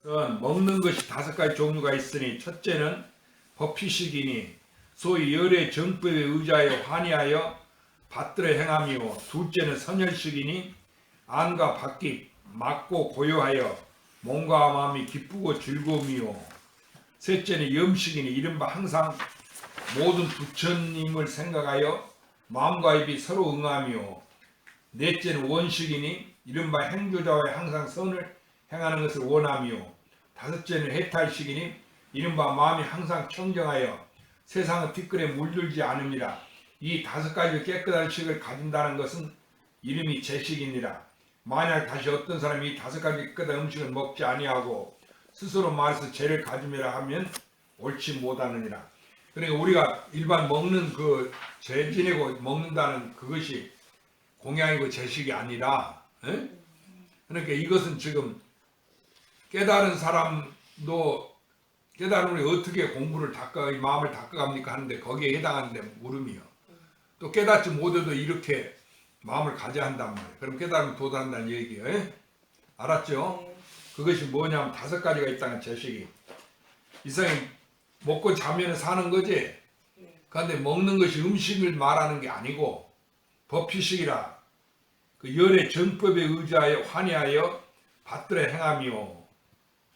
먹는 것이 5가지 종류가 있으니 첫째는 법피식이니 소위 열의 정법에 의지하여 환희하여 받들어 행함이요, 둘째는 선열식이니 안과 밖이 맞고 고요하여 몸과 마음이 기쁘고 즐거움이요, 셋째는 염식이니 이른바 항상 모든 부처님을 생각하여 마음과 입이 서로 응하며, 넷째는 원식이니 이른바 행조자와의 항상 선을 행하는 것을 원하며, 다섯째는 해탈식이니 이른바 마음이 항상 청정하여 세상의 티끌에 물들지 않음이라. 이 5가지 깨끗한 식을 가진다는 것은 이름이 제식이니라. 만약 다시 어떤 사람이 이 5가지 깨끗한 음식을 먹지 아니하고 스스로 말해서 죄를 가짐이라 하면 옳지 못하느니라. 그러니까 우리가 일반 먹는 죄 지내고 먹는다는 그것이 공양이고 제식이 아니라, 그러니까 이것은 지금 깨달은 사람도 깨달음을 어떻게 공부를 마음을 닦아갑니까 하는데 거기에 해당하는데 물음이요. 또 깨닫지 못해도 이렇게 마음을 가져야 한단 말이에요. 그럼 깨달음을 도달한다는 얘기예요. 알았죠? 그것이 뭐냐면 5가지가 있다는 제식이. 이 사람이 먹고 자면 사는 거지. 그런데 먹는 것이 음식을 말하는 게 아니고 법피식이라. 그 열의 정법에 의지하여 환희하여 받들어 행함이요.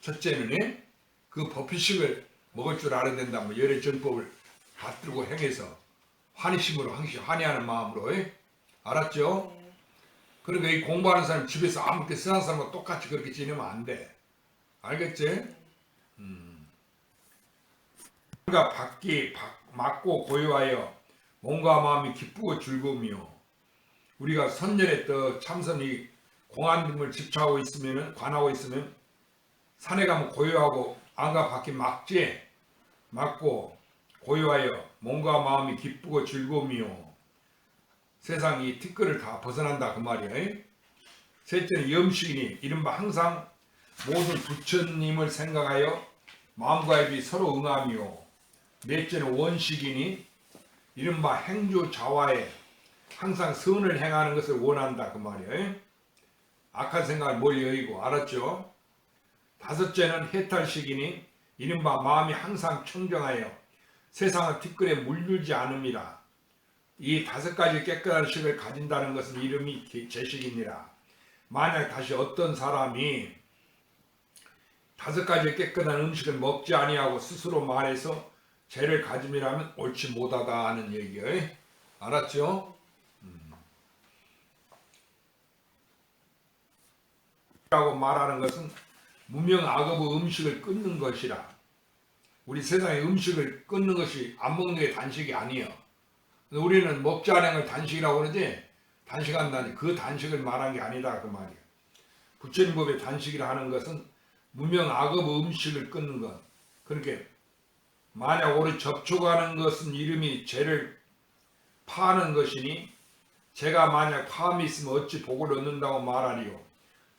첫째는 그 법피식을 먹을 줄 알아야 된다. 열의 정법을 받들고 행해서 환희심으로 항시 환희하는 마음으로. 알았죠? 그러니까 이 공부하는 사람 집에서 아무렇게 쓰는 사람과 똑같이 그렇게 지내면 안 돼. 알겠지? 그러니까 밖이 맞고 고요하여 몸과 마음이 기쁘고 즐거움이요. 우리가 선열에 또 참선이 공안님을 집착하고 있으면, 관하고 있으면 산에 가면 고요하고 안과 밖이 맞고 고요하여 몸과 마음이 기쁘고 즐거움이요. 세상 이 티끌을 다 벗어난다 그 말이야. 셋째는 염식이니 이른바 항상 모든 부처님을 생각하여 마음과 입이 서로 응하며, 넷째는 원식이니 이른바 행조자와에 항상 선을 행하는 것을 원한다 그 말이야. 악한 생각을 멀리 여기고. 알았죠? 다섯째는 해탈식이니 이른바 마음이 항상 청정하여 세상의 티끌에 물들지 않음이라. 이 5가지 깨끗한 식을 가진다는 것은 이름이 제식이니라. 만약 다시 어떤 사람이 5가지 깨끗한 음식을 먹지 아니하고 스스로 말해서 죄를 가짐이라면 옳지 못하다 하는 얘기예요. 알았죠? 라고 말하는 것은 무명악업의 음식을 끊는 것이라. 우리 세상에 음식을 끊는 것이 안 먹는 게 단식이 아니에요. 우리는 먹지 않은 걸 단식이라고 그러지, 단식한다니 그 단식을 말한 게 아니다 그 말이에요. 부처님 법의 단식이라 하는 것은 무명악업의 음식을 끊는 것. 그러니까 만약 우리 접촉하는 것은 이름이 죄를 파는 것이니 죄가 만약 파함이 있으면 어찌 복을 얻는다고 말하리요.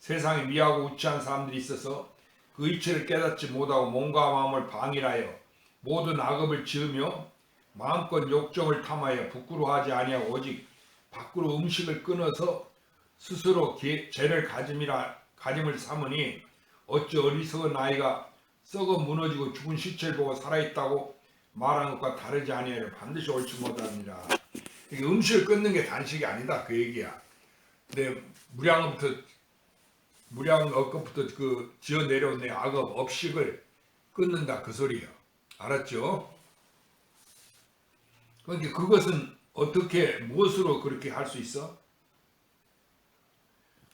세상에 미하고 우치한 사람들이 있어서 그 이치를 깨닫지 못하고 몸과 마음을 방일하여 모든 악업을 지으며 마음껏 욕정을 탐하여 부끄러워하지 아니하고 오직 밖으로 음식을 끊어서 스스로 죄를 가짐을 삼으니 어찌 어리석은 아이가 썩어 무너지고 죽은 시체를 보고 살아있다고 말하는 것과 다르지 아니하여 반드시 옳지 못하니라. 음식을 끊는 게 단식이 아니다 그 얘기야. 근데 무량업부터 지어 내려온 내 악업 업식을 끊는다 그 소리예요. 알았죠? 그런데 그것은 어떻게 무엇으로 그렇게 할 수 있어?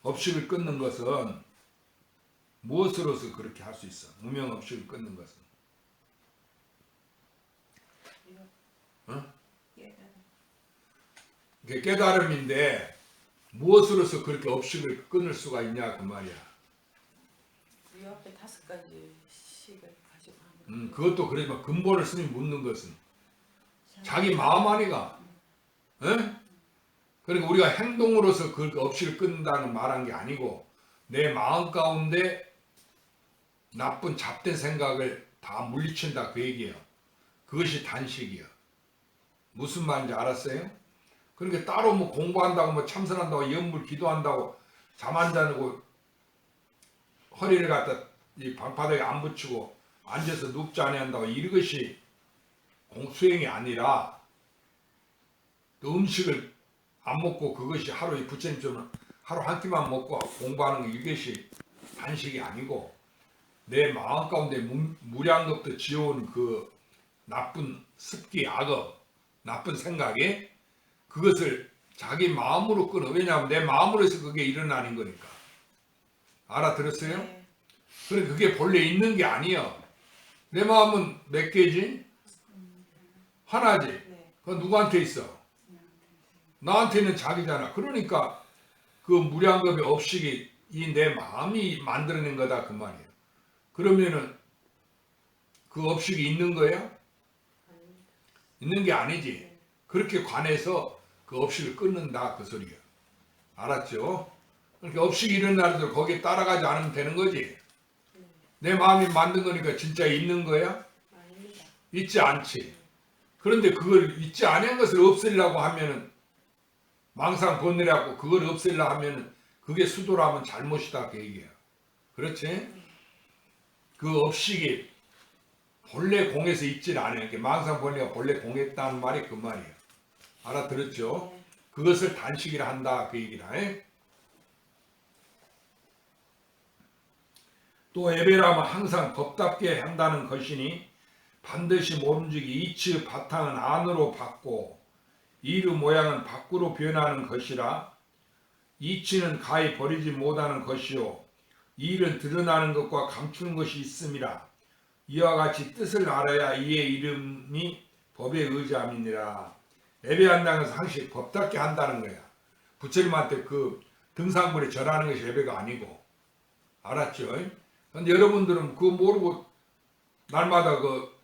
업식을 끊는 것은 무엇으로서 그렇게 할 수 있어? 무명업식을 끊는 것은 그게 깨달음인데 무엇으로서 그렇게 업식을 끊을 수가 있냐 그 말이야. 이 앞에 5가지 식을 가지고 하는 그것도 그러지만 근본을 스님 묻는 것은 자기 마음 아니가. 그러니까 우리가 행동으로서 그 업식을 끊는다는 말한 게 아니고 내 마음 가운데 나쁜 잡된 생각을 다 물리친다 그 얘기예요. 그것이 단식이에요. 무슨 말인지 알았어요? 그러니까 따로 공부한다고 참선한다고 염불 기도한다고 잠 안 자고 허리를 갖다 이 방바닥에 안 붙이고 앉아서 눕지 아니한다고 이것이 수행이 아니라 또 음식을 안 먹고 그것이 하루에 부처님처럼 하루 한 끼만 먹고 공부하는 게 이것이 단식이 아니고 내 마음 가운데 무량겁도 지어온 그 나쁜 습기, 악업, 나쁜 생각에 그것을 자기 마음으로 끊어. 왜냐하면 내 마음으로 해서 그게 일어나는 거니까. 알아들었어요? 네. 그래 그게 본래 있는 게 아니야. 내 마음은 몇 개지? 하나지. 네. 그건 누구한테 있어? 나한테는 자기잖아. 그러니까 그 무량겁의 업식이 이 내 마음이 만들어낸 거다 그 말이야. 그러면은 그 업식이 있는 거야? 아닙니다. 있는 게 아니지. 네. 그렇게 관해서 그 업식을 끊는다 그 소리야. 알았죠? 그러니까 업식이 일어나는 대로 거기에 따라가지 않으면 되는 거지. 네. 내 마음이 만든 거니까 진짜 있는 거야? 아닙니다. 있지 않지. 그런데 그걸 있지 않은 것을 없애려고 하면은 망상 번뇌라고 그걸 없애려고 하면은 그게 수도라면 잘못이다 그 얘기야. 그렇지? 그 업식이 본래 공에서 있질 않아요. 이렇게 망상 번뇌가 본래 공에 있다는 말이 그 말이에요. 알아들었죠? 네. 그것을 단식이라 한다 그 얘기라. 또 예배라면 항상 법답게 한다는 것이니 반드시 모름지기 이치의 바탕은 안으로 받고 이의 모양은 밖으로 변하는 것이라. 이치는 가히 버리지 못하는 것이요 이는 드러나는 것과 감추는 것이 있음이라. 이와 같이 뜻을 알아야 이의 이름이 법에 의지함이니라. 예배한다는 것은 항상 법답게 한다는 거야. 부처님한테 그 등상물에 절하는 것이 예배가 아니고. 알았죠? 근데 여러분들은 그거 모르고 날마다 그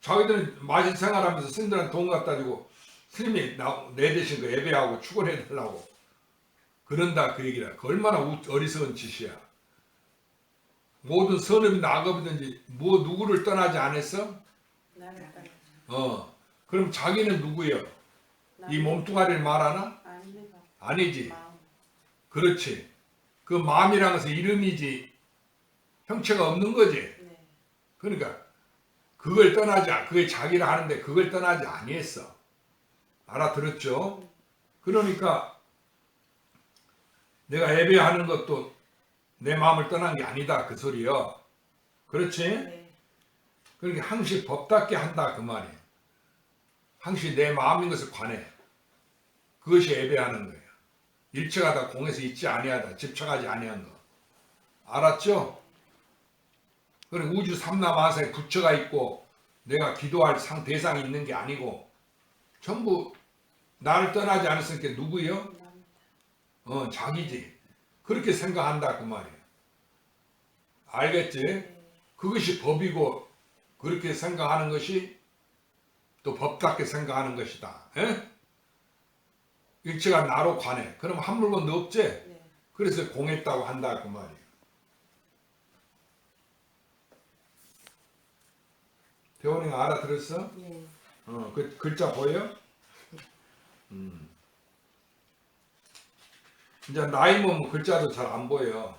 자기들은 마실 생활하면서 스님들한테 돈 갖다 주고 스님이 내 대신 그 예배하고 축원해달라고 그런다 그 얘기라. 그 얼마나 어리석은 짓이야. 모든 선업이나 악업이든지 뭐 누구를 떠나지 않았어? 나를 따라. 그럼 자기는 누구예요? 이 몸뚱아리를 말하나? 아닙니다. 아니지. 마음. 그렇지. 그 마음이라는 것은 이름이지 형체가 없는 거지. 네. 그러니까 그걸 떠나지 그게 자기를 하는데 그걸 떠나지 아니했어. 알아들었죠? 그러니까 내가 예배하는 것도 내 마음을 떠난 게 아니다 그 소리요. 그렇지? 네. 그러니까 항시 법답게 한다 그 말이에요. 항시 내 마음인 것을 관해. 그것이 예배하는 거예요. 일체가 다 공에서 있지 아니하다. 집착하지 아니한 거. 알았죠? 그리고 우주 삼라만사에 부처가 있고 내가 기도할 대상이 있는 게 아니고 전부 나를 떠나지 않았으니까 누구요? 자기지. 그렇게 생각한다 그 말이에요. 알겠지? 네. 그것이 법이고 그렇게 생각하는 것이 또 법답게 생각하는 것이다. 에? 일체가 나로 관해. 그럼 한 물건도 없지? 네. 그래서 공했다고 한다 그 말이에요. 대원이가 알아들었어? 네. 그 글자 보여? 이제 나이 먹으면 글자도 잘 안 보여.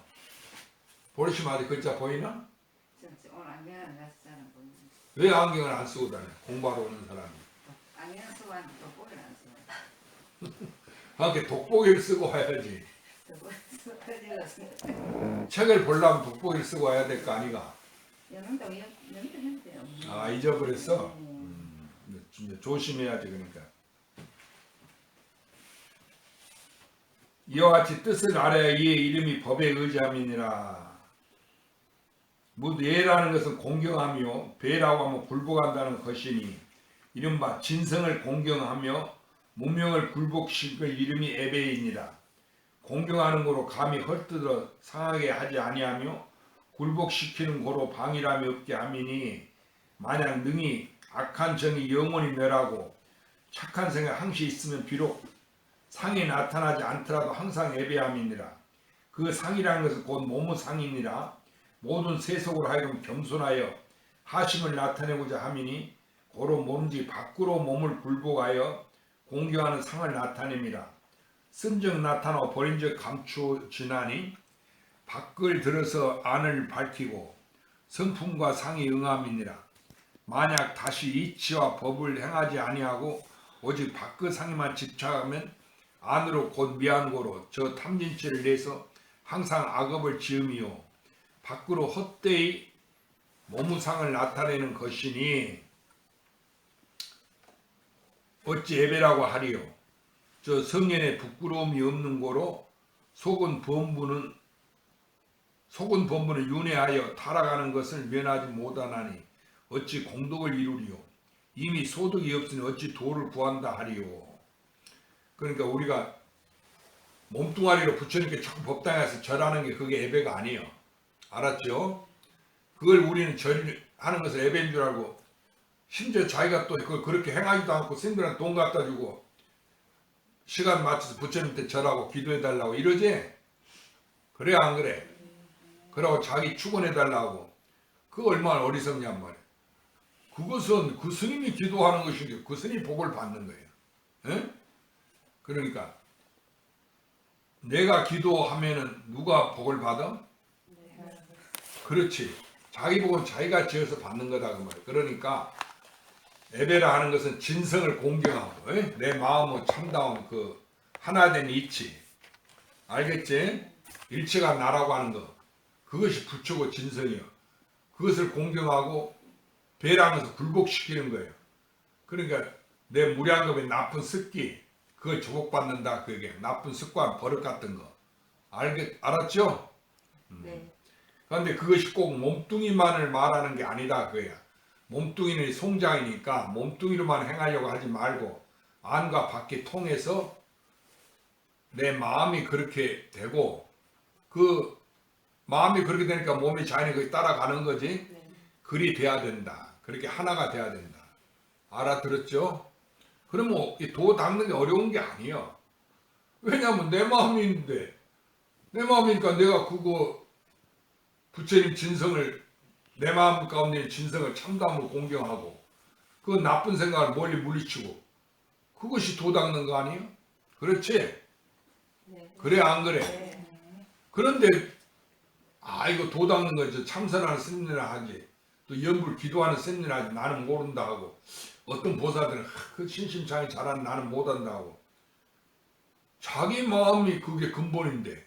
보리심 아직 글자 보이나? 오늘 안경 안 갔잖아. 왜 안경을 안 쓰고 다녀? 공부하러 오는 사람이. 안경 쓰고 왔는데 돋보기를 안 쓰고. 그렇게 돋보기를 쓰고 와야지. 돋보기 책을 보려면 돋보기를 쓰고 와야 될 거 아니가? 연도 했대요. 아 잊어버렸어? 이제 조심해야지 그러니까. 이와 같이 뜻을 알아야 이의 이름이 법에 의지함이니라. 예라는 것은 공경하며 배라고 하면 굴복한다는 것이니 이른바 진성을 공경하며 문명을 굴복시킬 이름이 예배이니라. 공경하는 거로 감히 헐뜯어 상하게 하지 아니하며 굴복시키는 거로 방일함이 없게 함이니 만약 능히 악한 정이 영원히 멸하고 착한 생각 항시 있으면 비록 상이 나타나지 않더라도 항상 예배함이니라. 그 상이라는 것은 곧 몸의 상이니라. 모든 세속으로 하여금 겸손하여 하심을 나타내고자 함이니 고로 몸지 밖으로 몸을 굴복하여 공경하는 상을 나타냅니다. 쓴적 나타나고 버린적 감추지나니 밖을 들어서 안을 밝히고 성품과 상이 응함이니라. 만약 다시 이치와 법을 행하지 아니하고 오직 밖의 상에만 집착하면 안으로 곧 미안고로 저 탐진치를 내서 항상 악업을 지음이요 밖으로 헛되이 모무상을 나타내는 것이니 어찌 예배라고 하리요. 저 성년에 부끄러움이 없는 고로 속은 범부는 윤회하여 타락하는 것을 면하지 못하나니 어찌 공덕을 이루리요. 이미 소득이 없으니 어찌 도를 구한다 하리요. 그러니까 우리가 몸뚱아리로 부처님께 자꾸 법당에서 절하는 게 그게 예배가 아니에요. 알았죠? 그걸 우리는 절하는 것을 예배인 줄 알고 심지어 자기가 또 그걸 그렇게 행하지도 않고 스님들한테 돈 갖다 주고 시간 맞춰서 부처님한테 절하고 기도해달라고 이러지? 그래 안 그래? 그러고 자기 축원해달라고 그거 얼마나 어리석냔 말이야. 그것은 그 스님이 기도하는 것이고 그 스님이 복을 받는 거예요. 에? 그러니까 내가 기도하면은 누가 복을 받아? 그렇지. 자기 복은 자기가 지어서 받는 거다 그 말이야. 그러니까 예배라 하는 것은 진성을 공경하고 에? 내 마음의 참다운 그 하나된 이치 알겠지? 일체가 나라고 하는 거 그것이 부처고 진성이요. 그것을 공경하고 배라면서 굴복시키는 거예요. 그러니까 내 무량겁의 나쁜 습기 그걸 조복받는다 그게 나쁜 습관 버릇 같은 거 알았죠? 네. 그런데 그것이 꼭 몸뚱이만을 말하는 게 아니다 그거야. 몸뚱이는 송장이니까 몸뚱이로만 행하려고 하지 말고 안과 밖에 통해서 내 마음이 그렇게 되고 그 마음이 그렇게 되니까 몸이 자연히 거기 따라가는 거지. 네. 그리 돼야 된다. 그렇게 하나가 돼야 된다. 알아들었죠? 그러면 도 닦는 게 어려운 게 아니에요. 왜냐하면 내 마음이 있는데 내 마음이니까 내가 그거 부처님 진성을 내 마음 가운데 있는 진성을 참담으로 공경하고 그 나쁜 생각을 멀리 물리치고 그것이 도 닦는 거 아니에요? 그렇지? 네. 그래 안 그래? 네. 그런데 이거 도 닦는 거 참선하는 스님이나 하지 또 연불 기도하는 스님이나 하지 나는 모른다 하고 어떤 보살들은 그 신심창이 잘하는 나는 못한다 하고 자기 마음이 그게 근본인데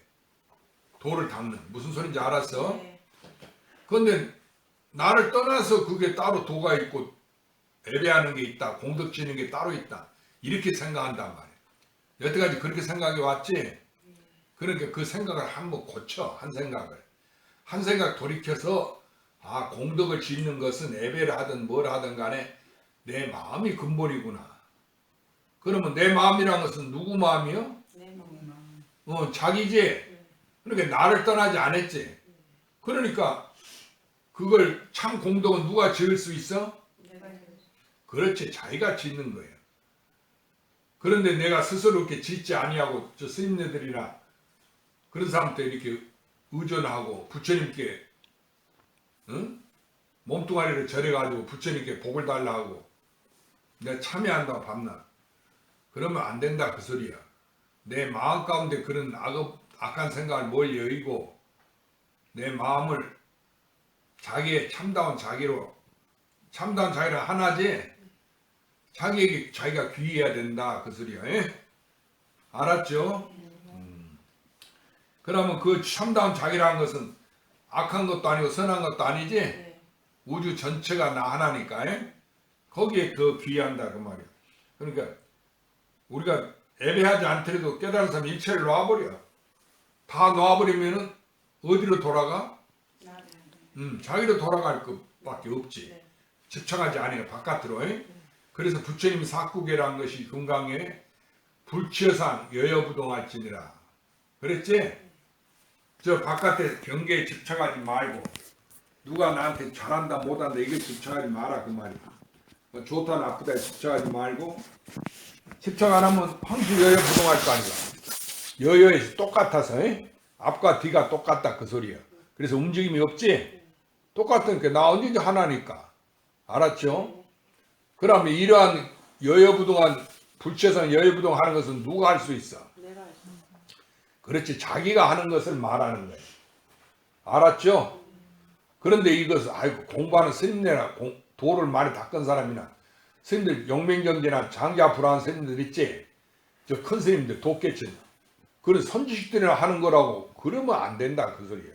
도를 닦는 무슨 소린지 알았어? 네. 그런데 나를 떠나서 그게 따로 도가 있고 예배하는 게 있다 공덕 지는 게 따로 있다 이렇게 생각한단 말이야. 여태까지 그렇게 생각이 왔지? 그러니까 그 생각을 한번 고쳐 한 생각 돌이켜서 공덕을 짓는 것은 예배를 하든 뭘 하든 간에 내 마음이 근본이구나. 그러면 내 마음이란 것은 누구 마음이요? 네. 뭐. 자기지. 그러니까 나를 떠나지 않았지. 그러니까 그걸 참 공덕은 누가 지을 수 있어? 내가 그렇지. 자기가 짓는 거예요. 그런데 내가 스스로 이렇게 짓지 아니하고 저 스님네들이나 그런 사람한테 이렇게 의존하고 부처님께 몸뚱아리를 절해가지고 부처님께 복을 달라고 내가 참여한다고 밤낮 그러면 안 된다 그 소리야. 내 마음 가운데 그런 악한 생각을 멀리 여의고 내 마음을 자기의 참다운 자기로 하나지 자기에게 자기가 귀해야 된다 그 소리야. 에? 알았죠? 그러면 그 참다운 자기라는 것은 악한 것도 아니고 선한 것도 아니지. 네. 우주 전체가 나 하나니까. 에? 거기에 더 귀한다 그 말이야. 그러니까 우리가 예배하지 않더라도 깨달은 사람 일체를 놔버려. 다 놔버리면은 어디로 돌아가? 자기로 돌아갈 것밖에 없지. 네. 집착하지 않아요 바깥으로. 에? 그래서 부처님이 사구계라는 것이 금강에 불치여상 여여부동할지니라 그랬지? 저 바깥에 경계에 집착하지 말고 누가 나한테 잘한다 못한다 이게 집착하지 마라 그 말이야. 뭐 좋다 나쁘다 집착하지 말고 집착 안 하면 항상 여여부동할 거 아니야. 여여에서 똑같아서 에? 앞과 뒤가 똑같다 그 소리야. 그래서 움직임이 없지? 똑같으니까 나 언제든지 하나니까. 알았죠? 그러면 이러한 여여부동한 불체선 여여부동 하는 것은 누가 할 수 있어? 내가 그렇지 자기가 하는 것을 말하는 거예요. 알았죠? 그런데 이것을 아이고 공부하는 스님네나 도를 많이 닦은 사람이나 스님들 용맹정제나 장자불안 스님들 있지? 저 큰 스님들 돕겠지. 그런 선지식들이나 하는 거라고 그러면 안 된다 그 소리야.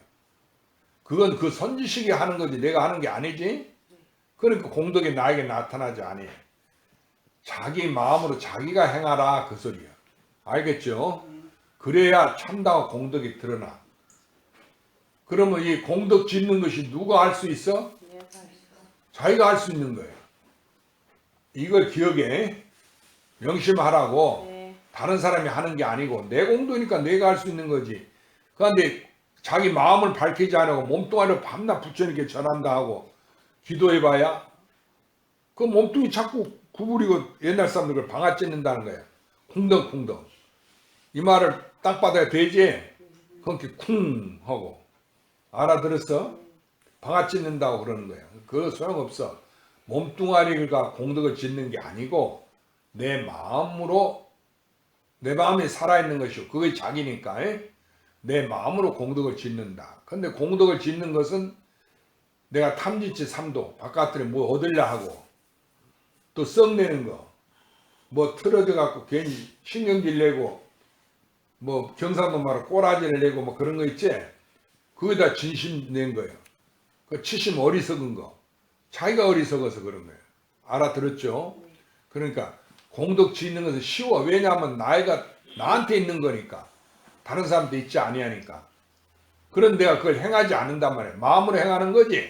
그건 그 선지식이 하는 거지 내가 하는 게 아니지. 그러니까 공덕이 나에게 나타나지 아니. 자기 마음으로 자기가 행하라 그 소리야. 알겠죠? 그래야 참다운 공덕이 드러나. 그러면 이 공덕 짓는 것이 누가 할 수 있어? 자기가 할 수 있는 거예요. 이걸 기억해. 명심하라고. 네. 다른 사람이 하는 게 아니고 내 공덕이니까 내가 할 수 있는 거지. 그런데 자기 마음을 밝히지 않고 몸뚱아리로 밤낮 부처님께 전한다 하고 기도해봐야 그 몸뚱이 자꾸 구부리고 옛날 사람들 그걸 방아 찢는다는 거야. 공덕. 이 말을 땅바닥에 대지 그렇게 쿵 하고 알아들었어? 방아 찢는다고 그러는 거야. 그거 소용없어. 몸뚱아리가 공덕을 짓는 게 아니고 내 마음으로 내 마음이 살아있는 것이고 그게 자기니까 내 마음으로 공덕을 짓는다. 근데 공덕을 짓는 것은 내가 탐지치 삼도 바깥으로 뭐 얻으려 하고 또 썩내는 거 뭐 틀어져 갖고 괜히 신경질 내고 뭐 경상도 말로 꼬라지를 내고 뭐 그런 거 있지? 그게 다 진심 낸 거예요. 그 치심 어리석은 거. 자기가 어리석어서 그런 거예요. 알아들었죠? 그러니까 공덕 짓는 것은 쉬워. 왜냐하면 나한테 있는 거니까. 다른 사람도 있지 아니하니까. 그런 내가 그걸 행하지 않는단 말이에요. 마음으로 행하는 거지.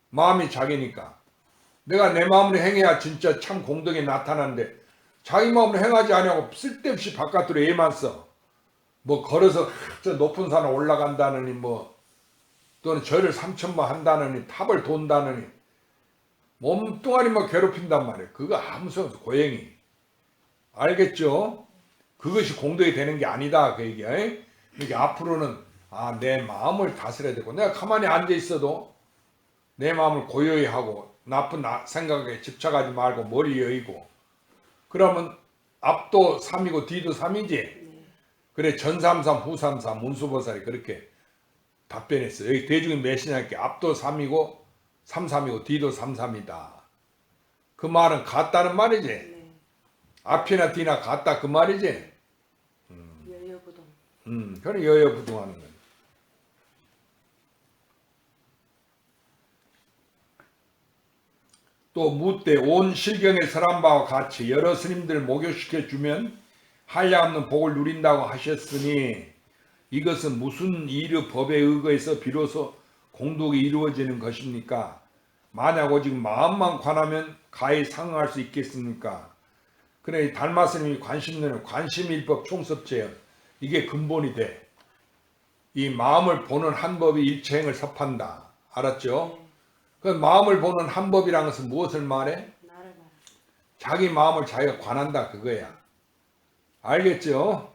마음이 자기니까. 내가 내 마음으로 행해야 진짜 참 공덕이 나타나는데 자기 마음으로 행하지 않냐고 쓸데없이 바깥으로 애만 써. 뭐 걸어서 저 높은 산에 올라간다느니 뭐 또는 절을 3,000번 한다느니 탑을 돈다느니 몸뚱아리만 괴롭힌단 말이에요. 그거 아무 소용없어. 고행이. 알겠죠? 그것이 공덕이 되는 게 아니다 그 얘기야. 그러니까 앞으로는 내 마음을 다스려야 되고 내가 가만히 앉아 있어도 내 마음을 고요히 하고 나쁜 생각에 집착하지 말고 머리 여의고 그러면 앞도 3이고 뒤도 3이지. 그래 전삼삼 후삼삼 문수보살이 그렇게 답변했어. 여기 대중이 몇이냐께 앞도 3이고 33이고 뒤도 33이다. 그 말은 같다는 말이지. 앞이나 뒤나 같다 그 말이지. 여여부동. 그래 여여부동하는 거야. 또 묻되 온 실경에 설한 바와 같이 여러 스님들 목욕시켜 주면 한량없는 복을 누린다고 하셨으니 이것은 무슨 이르 법에 의거해서 비로소 공덕이 이루어지는 것입니까? 만약 오직 마음만 관하면 가히 상응할 수 있겠습니까? 그래 달마스님이 관심론은 관심일법 총섭제요. 이게 근본이 돼. 이 마음을 보는 한 법이 일체행을 섭한다. 알았죠? 그 마음을 보는 한 법이라는 것은 무엇을 말해? 나를 말해. 자기 마음을 자기가 관한다 그거야. 알겠죠?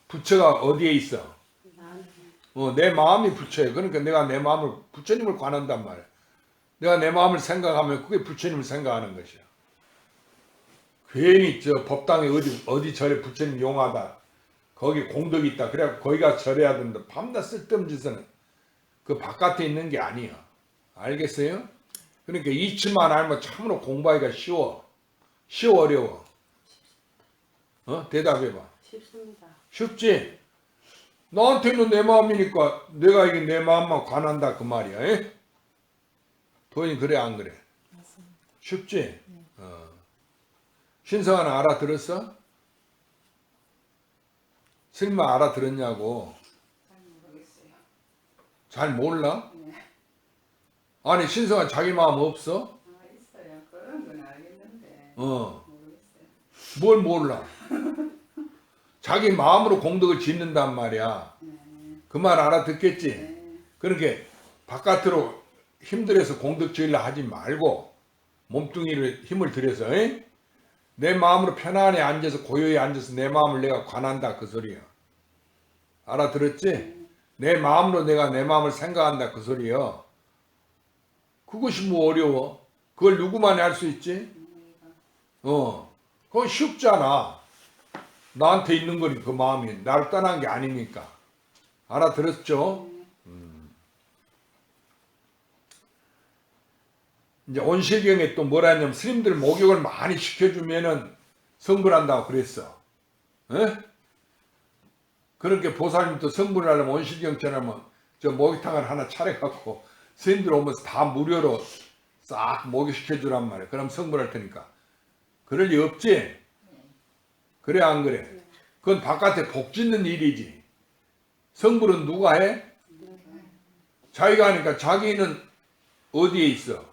부처가 어디에 있어? 내 마음이 부처예요. 그러니까 내가 내 마음을 부처님을 관한단 말이야. 내가 내 마음을 생각하면 그게 부처님을 생각하는 것이야. 괜히 저 법당에 어디 절에 부처님 용하다. 거기 공덕이 있다. 그래 거기 가서 절해야 된다. 밤낮 쓸데없는 짓은 그 바깥에 있는 게 아니야. 알겠어요? 그러니까 이치만 알면 참으로 공부하기가 쉬워. 어려워? 대답해봐. 쉽습니다. 쉽지? 나한테는 내 마음이니까 내가 이게 내 마음만 관한다 그 말이야. 도인 그래 안 그래? 맞습니다. 쉽지? 신성아는 알아들었어? 스님만 알아들었냐고. 잘 모르겠어요. 잘 몰라? 네. 아니 신성아 자기 마음 없어? 있어요. 그런 건 알겠는데 모르겠어요. 뭘 몰라? 자기 마음으로 공덕을 짓는단 말이야. 그 말 알아듣겠지? 네. 그렇게 바깥으로 힘들어서 공덕 지으려 하지 말고 몸뚱이를 힘을 들여서 내 마음으로 편안히 앉아서 고요히 앉아서 내 마음을 내가 관한다 그 소리야. 알아들었지? 내 마음으로 내가 내 마음을 생각한다 그 소리야. 그것이 뭐 어려워? 그걸 누구만이 할 수 있지? 그건 쉽잖아. 나한테 있는 거니 그 마음이 나를 떠난 게 아니니까. 알아들었죠? 이제 온실경에 또 뭐라 했냐면 스님들 목욕을 많이 시켜주면은 성불한다고 그랬어. 에? 그렇게 보살님도 성불을 하려면 온실경처럼 저 목욕탕을 하나 차려갖고 스님들 오면서 다 무료로 싹 목욕시켜주란 말이야. 그럼 성불할 테니까. 그럴 리 없지? 그래 안 그래? 그건 바깥에 복 짓는 일이지. 성불은 누가 해? 자기가 하니까 자기는 어디에 있어?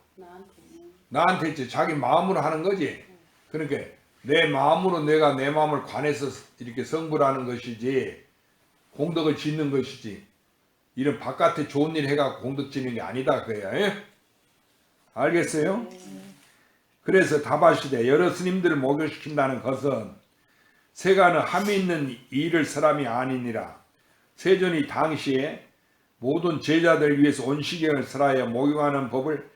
나한테 있지. 자기 마음으로 하는 거지. 그러니까 내 마음으로 내가 내 마음을 관해서 이렇게 성불하는 것이지 공덕을 짓는 것이지 이런 바깥에 좋은 일 해갖고 공덕 짓는 게 아니다 그야. 예? 알겠어요? 그래서 답하시되 여러 스님들을 목욕시킨다는 것은 세간은 함이 있는 일을 사람이 아니니라. 세존이 당시에 모든 제자들을 위해서 온시경을 설하여 목욕하는 법을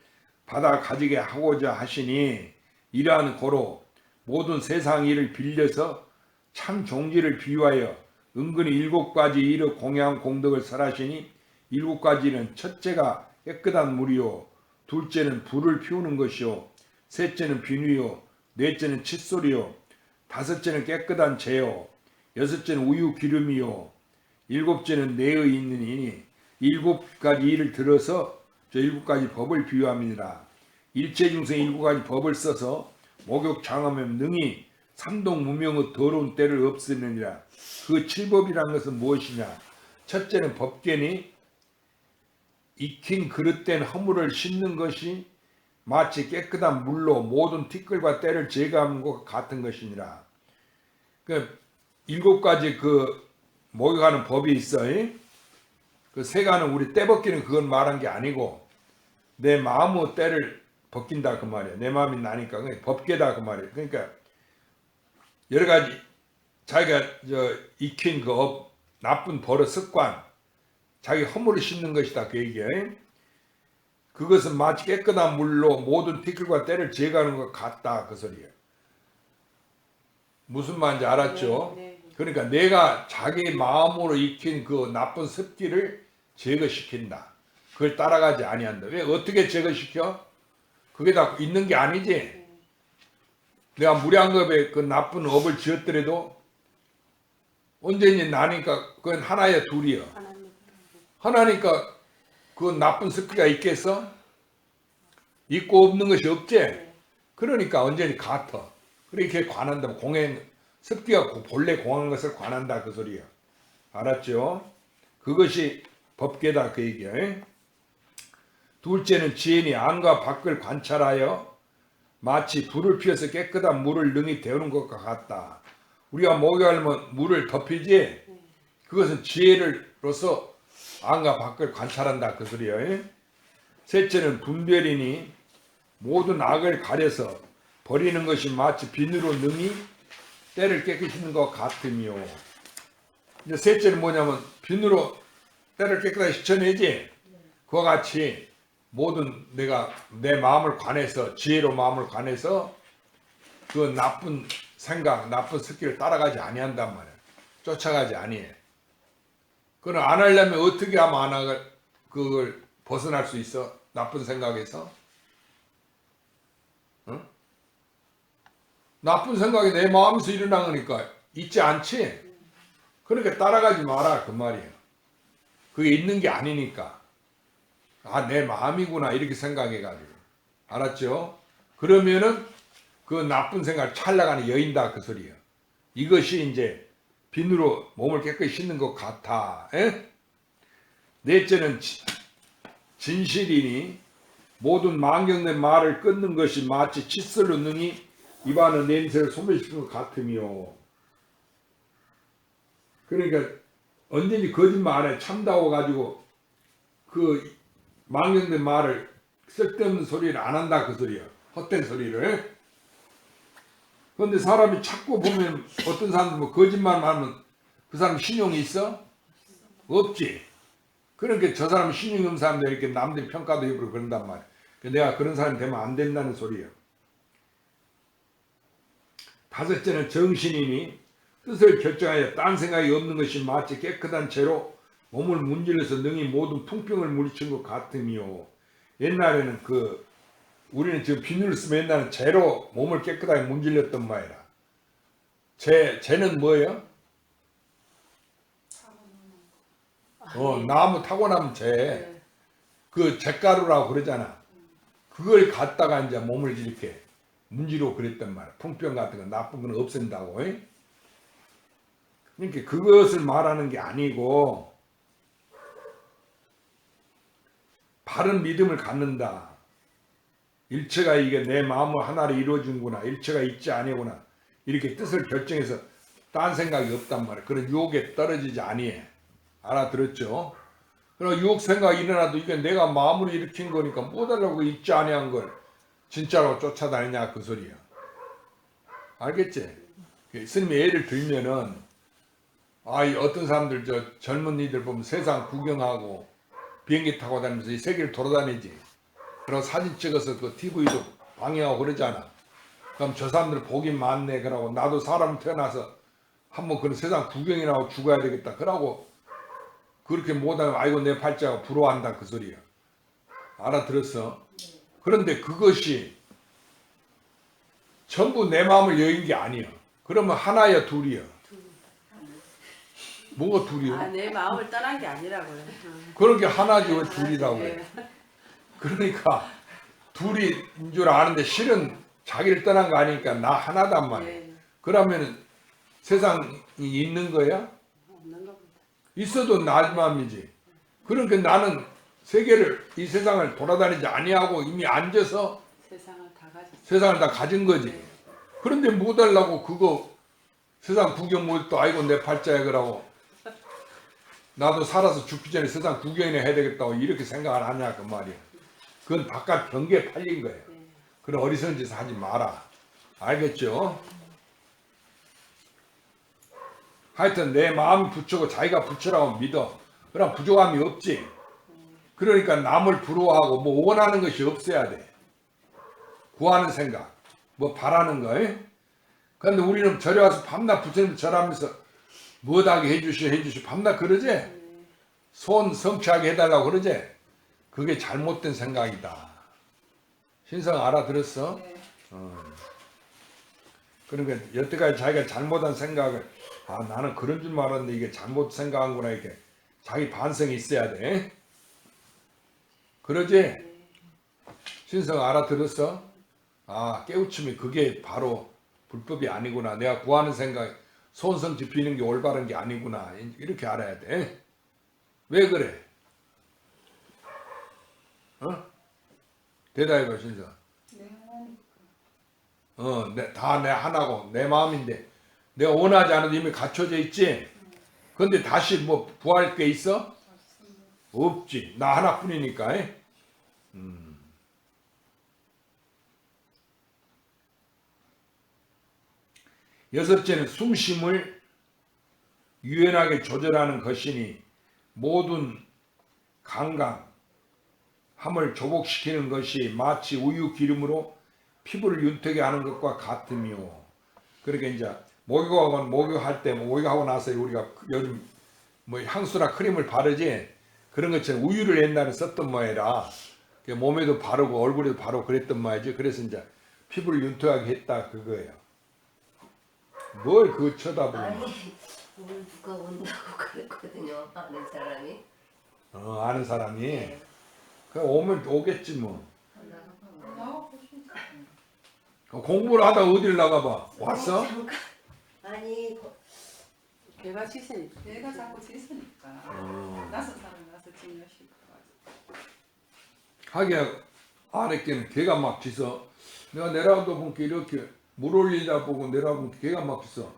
받아 가지게 하고자 하시니 이러한 고로 모든 세상 일을 빌려서 참 종지를 비유하여 은근히 7가지 일의 공양 공덕을 설하시니 7가지는 첫째가 깨끗한 물이요 둘째는 불을 피우는 것이요 셋째는 비누요 넷째는 칫솔이요 다섯째는 깨끗한 재요 여섯째는 우유 기름이요 일곱째는 내의 있는 이니 7가지 일을 들어서 저 7가지 법을 비유함이니라. 일체 중생 7가지 법을 써서 목욕 장하면 능히 삼동무명의 더러운 때를 없애느니라. 그 7법이라는 것은 무엇이냐? 첫째는 법계니 익힌 그릇된 허물을 씻는 것이 마치 깨끗한 물로 모든 티끌과 때를 제거하는 것 같은 것이니라. 그 7가지 그 목욕하는 법이 있어요. 그 세간은 우리 때 벗기는 그건 말한 게 아니고 내 마음의 때를 벗긴다 그 말이야. 내 마음이 나니까 그게 법계다 그 말이야. 그러니까 여러 가지 자기가 익힌 그 나쁜 버릇 습관 자기 허물을 씻는 것이다 그 얘기야. 그것은 마치 깨끗한 물로 모든 티끌과 때를 제거하는 것 같다 그 소리야. 무슨 말인지 알았죠? 네. 그러니까 내가 자기 마음으로 익힌 그 나쁜 습기를 제거시킨다. 그걸 따라가지 아니한다. 왜 어떻게 제거시켜? 그게 다 있는 게 아니지. 내가 무량겁에 그 나쁜 업을 지었더라도 언제니 나니까 그건 하나야 둘이야. 하나니까 그 나쁜 습기가 있겠어? 있고 없는 것이 없지? 그러니까 언제니 같아. 그렇게 관한다. 공행 습기가 본래 공한 것을 관한다 그 소리야. 알았죠? 그것이 법계다 그 얘기야. 둘째는 지혜니 안과 밖을 관찰하여 마치 불을 피워서 깨끗한 물을 능히 데우는 것과 같다. 우리가 목욕하려면 물을 덮이지 그것은 지혜로서 안과 밖을 관찰한다 그 소리야. 셋째는 분별이니 모든 악을 가려서 버리는 것이 마치 비누로 능히 때를 깨끗이 씻는 것 같으며. 이제 셋째는 뭐냐면 비누로 때를 깨끗하게 씻어내지. 그와 같이 모든 내가 내 마음을 관해서 지혜로 마음을 관해서 그 나쁜 생각 나쁜 습기를 따라가지 아니한단 말이야. 쫓아가지 아니해. 그걸 안 하려면 어떻게 하면 안 하고 그걸 벗어날 수 있어? 나쁜 생각에서? 응? 나쁜 생각이 내 마음에서 일어나니까 있지 않지? 그러니까 따라가지 마라 그 말이에요. 그게 있는 게 아니니까. 아, 내 마음이구나 이렇게 생각해가지고. 알았죠? 그러면은 그 나쁜 생각을 찰나가는 여인다 그 소리예요. 이것이 이제 비누로 몸을 깨끗이 씻는 것 같아. 에? 넷째는 진실이니 모든 망경된 말을 끊는 것이 마치 칫솔로 능히 입안의 냄새를 소멸시키는 것 같으며. 그러니까 언제든지 거짓말 안 해. 참다워 가지고 그 망경된 말을 쓸데없는 소리를 안 한다 그 소리야. 헛된 소리를. 그런데 사람이 자꾸 보면 어떤 사람들 뭐 거짓말만 하면 그 사람 신용이 있어? 없지. 그러니까 저 사람 신용이 없는 사람들 이렇게 남들 평가도 해보고 그런단 말이야. 내가 그런 사람이 되면 안 된다는 소리야. 다섯째는 정신이니 뜻을 결정하여 딴 생각이 없는 것이 마치 깨끗한 채로 몸을 문질러서 능히 모든 풍병을 물리친 것 같으며 옛날에는 우리는 지금 비누를 쓰면 옛날에는 재로 몸을 깨끗하게 문질렀던 말이라. 재는 뭐예요? 나무 타고 나면 재. 네. 그 잿가루라고 그러잖아. 그걸 갖다가 이제 몸을 이렇게 문지르고 그랬단 말이야. 풍병 같은 거 나쁜 건 없앤다고. 그러니까 그것을 말하는 게 아니고 바른 믿음을 갖는다. 일체가 이게 내 마음을 하나로 이루어진구나. 일체가 있지 아니구나. 이렇게 뜻을 결정해서 딴 생각이 없단 말이야. 그런 유혹에 떨어지지 아니해. 알아들었죠? 그러나 유혹 생각이 일어나도 이게 내가 마음으로 일으킨 거니까 못하려고 있지 아니한 걸 진짜로 쫓아다니냐 그 소리야. 알겠지? 스님이 예를 들면은 어떤 사람들 젊은이들 보면 세상 구경하고 비행기 타고 다니면서 이 세계를 돌아다니지. 그리고 사진 찍어서 그 TV도 방영하고 그러잖아. 그럼 저 사람들 복이 많네. 그러고 나도 사람 태어나서 한번 그런 세상 구경이나 하고 죽어야 되겠다. 그러고 그렇게 못하면 아이고 내 팔자가 부러워한다 그 소리야. 알아들었어? 그런데 그것이 전부 내 마음을 여인 게 아니야. 그러면 하나야 둘이야. 뭐가 둘이야? 내 마음을 떠난 게 아니라고요. 그런 게 하나지 왜 둘이라고 해. 네. 그러니까 둘인 줄 아는데 실은 자기를 떠난 거 아니니까 나 하나단 말이야. 네. 그러면 세상이 있는 거야? 없는 겁니다. 있어도 나 마음이지. 그러니까 나는 세계를 이 세상을 돌아다니지 아니하고 이미 앉아서 세상을 다 가진 거지. 그런데 못 하려고 그거 세상 구경 못도 아이고 내 팔자야 그러고 나도 살아서 죽기 전에 세상 구경이나 해야 되겠다고 이렇게 생각을 하냐 그 말이야. 그건 바깥 경계에 팔린 거예요. 그런 어리석은 짓을 하지 마라. 알겠죠? 하여튼 내 마음이 부처고 자기가 부처라고 믿어. 그럼 부족함이 없지. 그러니까 남을 부러워하고 뭐 원하는 것이 없어야 돼. 구하는 생각, 뭐 바라는 거. 그런데 우리는 절에 와서 밤낮 부처님 절하면서 뭐하게 해주시 밤낮 그러지? 손 성취하게 해달라고 그러지? 그게 잘못된 생각이다. 신성 알아들었어? 네. 그러니까 여태까지 자기가 잘못한 생각을 나는 그런 줄 알았는데 이게 잘못 생각한구나 이렇게 자기 반성이 있어야 돼. 그러지? 신성 알아들었어? 깨우침이 그게 바로 불법이 아니구나. 내가 구하는 생각 손성지 비는 게 올바른 게 아니구나. 이렇게 알아야 돼. 왜 그래? 대답해봐 신성. 다 내 하나고 내 마음인데 내가 원하지 않아도 이미 갖춰져 있지. 근데 다시 뭐 구할 게 있어? 없지. 나 하나뿐이니까. 여섯째는 숨쉼을 유연하게 조절하는 것이니 모든 강강함을 조복시키는 것이 마치 우유 기름으로 피부를 윤택하게 하는 것과 같으며. 그러니까 이제 목욕할 때 목욕하고 나서 우리가 요즘 뭐 향수나 크림을 바르지 그런 것처럼 우유를 옛날에 썼던 모양이라 몸에도 바르고 얼굴에도 바르고 그랬던 모양이지. 그래서 이제 피부를 윤택하게 했다 그거예요. 뭘 그거 쳐다보고. 오늘 누가 온다고 그랬거든요. 아는 사람이. 아는 사람이. 네. 그럼 오면 오겠지 뭐. 나와보시죠. 공부를 하다 어디를 나가봐. 왔어? 잠깐. 아니 걔가 씻으니까. 내가 자꾸 짖으니까. 나서 살아나서 짖으시고. 하기야 아랫개는 개가 막 짖어. 내가 내려가도 보니까 이렇게 물 올리다 보고 내려가면 개가 막 짖어.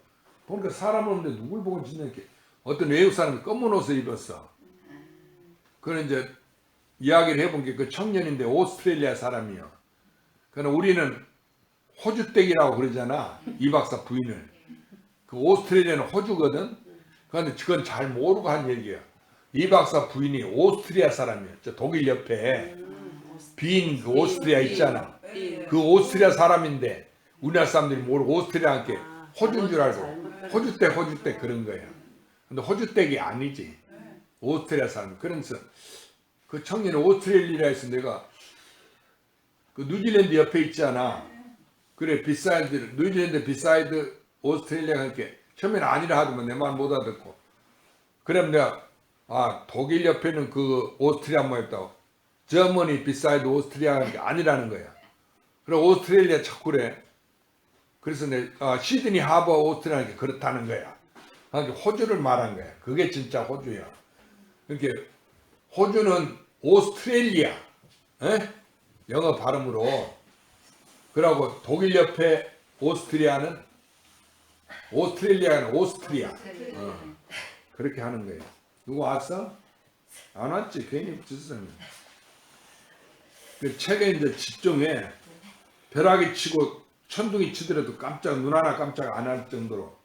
보니까 사람은 없는데 누굴 보고 짖냐 이렇게. 어떤 외국 사람이 검은 옷을 입었어. 그런 이제 이야기를 해본 게 그 청년인데 오스트레일리아 사람이요. 그러나 우리는 호주댁이라고 그러잖아. 이 박사 부인을. 그 오스트레일리아는 호주거든. 그런데 그건 잘 모르고 한 얘기야. 이 박사 부인이 오스트리아 사람이야. 저 독일 옆에 빈 그 오스트리아 있잖아. 그 오스트리아 사람인데 우리나라 사람들이 모르고 오스트리아 함께 호주인 줄 알고 호주댁 그런 거야. 근데 호주댁이 아니지. 오스트리아 사람. 그래서 그 청년은 오스트레일리아에서 내가 그 뉴질랜드 옆에 있잖아. 그래 비사이드 뉴질랜드 비사이드 오스트레일리아 함께 처음에는 아니라 하더만 내 말 못 알아듣고. 그럼 내가 독일 옆에는 그 오스트리아 뭐였다고. 저머니 비사이드 오스트리아 함께 아니라는 거야. 그래 오스트레일리아 자꾸 그래. 그래서 시드니 하버 오스트리아 게 그렇다는 거야. 그러니까 호주를 말한 거야. 그게 진짜 호주야. 이렇게 호주는 오스트레일리아, 에? 영어 발음으로. 그러고 독일 옆에 오스트리아는 오스트레일리아는 오스트리아. 그렇게 하는 거예요. 누구 왔어? 안 왔지. 괜히 붙였어. 그 책에 이제 집중해. 벼락이 치고 천둥이 치더라도 깜짝 눈 하나 깜짝 안 할 정도로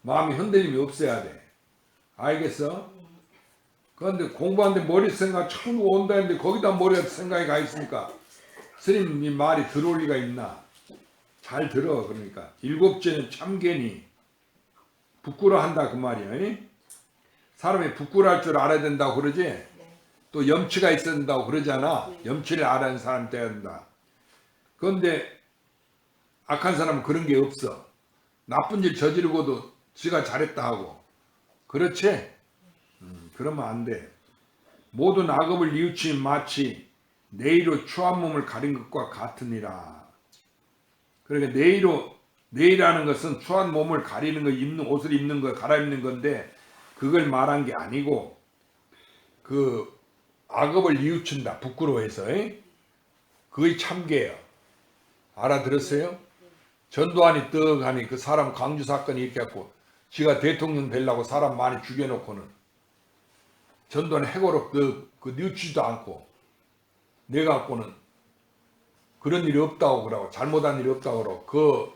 마음이 흔들림이 없어야 돼. 알겠어? 그런데 공부하는데 머리 생각 천국 온다 했는데 거기다 머리 생각이 가 있으니까 스님이 말이 들어올 리가 있나? 잘 들어. 그러니까 일곱째는 참견이 부끄러워한다 그 말이야. 이? 사람이 부끄러워할 줄 알아야 된다고 그러지. 또 염치가 있어야 된다고 그러잖아. 염치를 알아야 사람 돼야 된다. 그런데 악한 사람은 그런 게 없어. 나쁜 일 저지르고도 지가 잘했다 하고. 그렇지? 그러면 안 돼. 모든 악업을 뉘우치면 마치 네이로 추한 몸을 가린 것과 같으니라. 그러니까 네이라는 것은 추한 몸을 가리는 거, 입는 옷을 입는 거, 갈아입는 건데 그걸 말한 게 아니고 그 악업을 뉘우친다. 부끄러워해서. 그게 참개예요. 알아들었어요? 전두환이 떡 하니 그 사람 광주 사건이 이렇게 갖고 지가 대통령 되려고 사람 많이 죽여놓고는 전두환 해고로 그 뉘우치지도 않고 내가 갖고는 그런 일이 없다고 그러고 잘못한 일이 없다고 그러고 그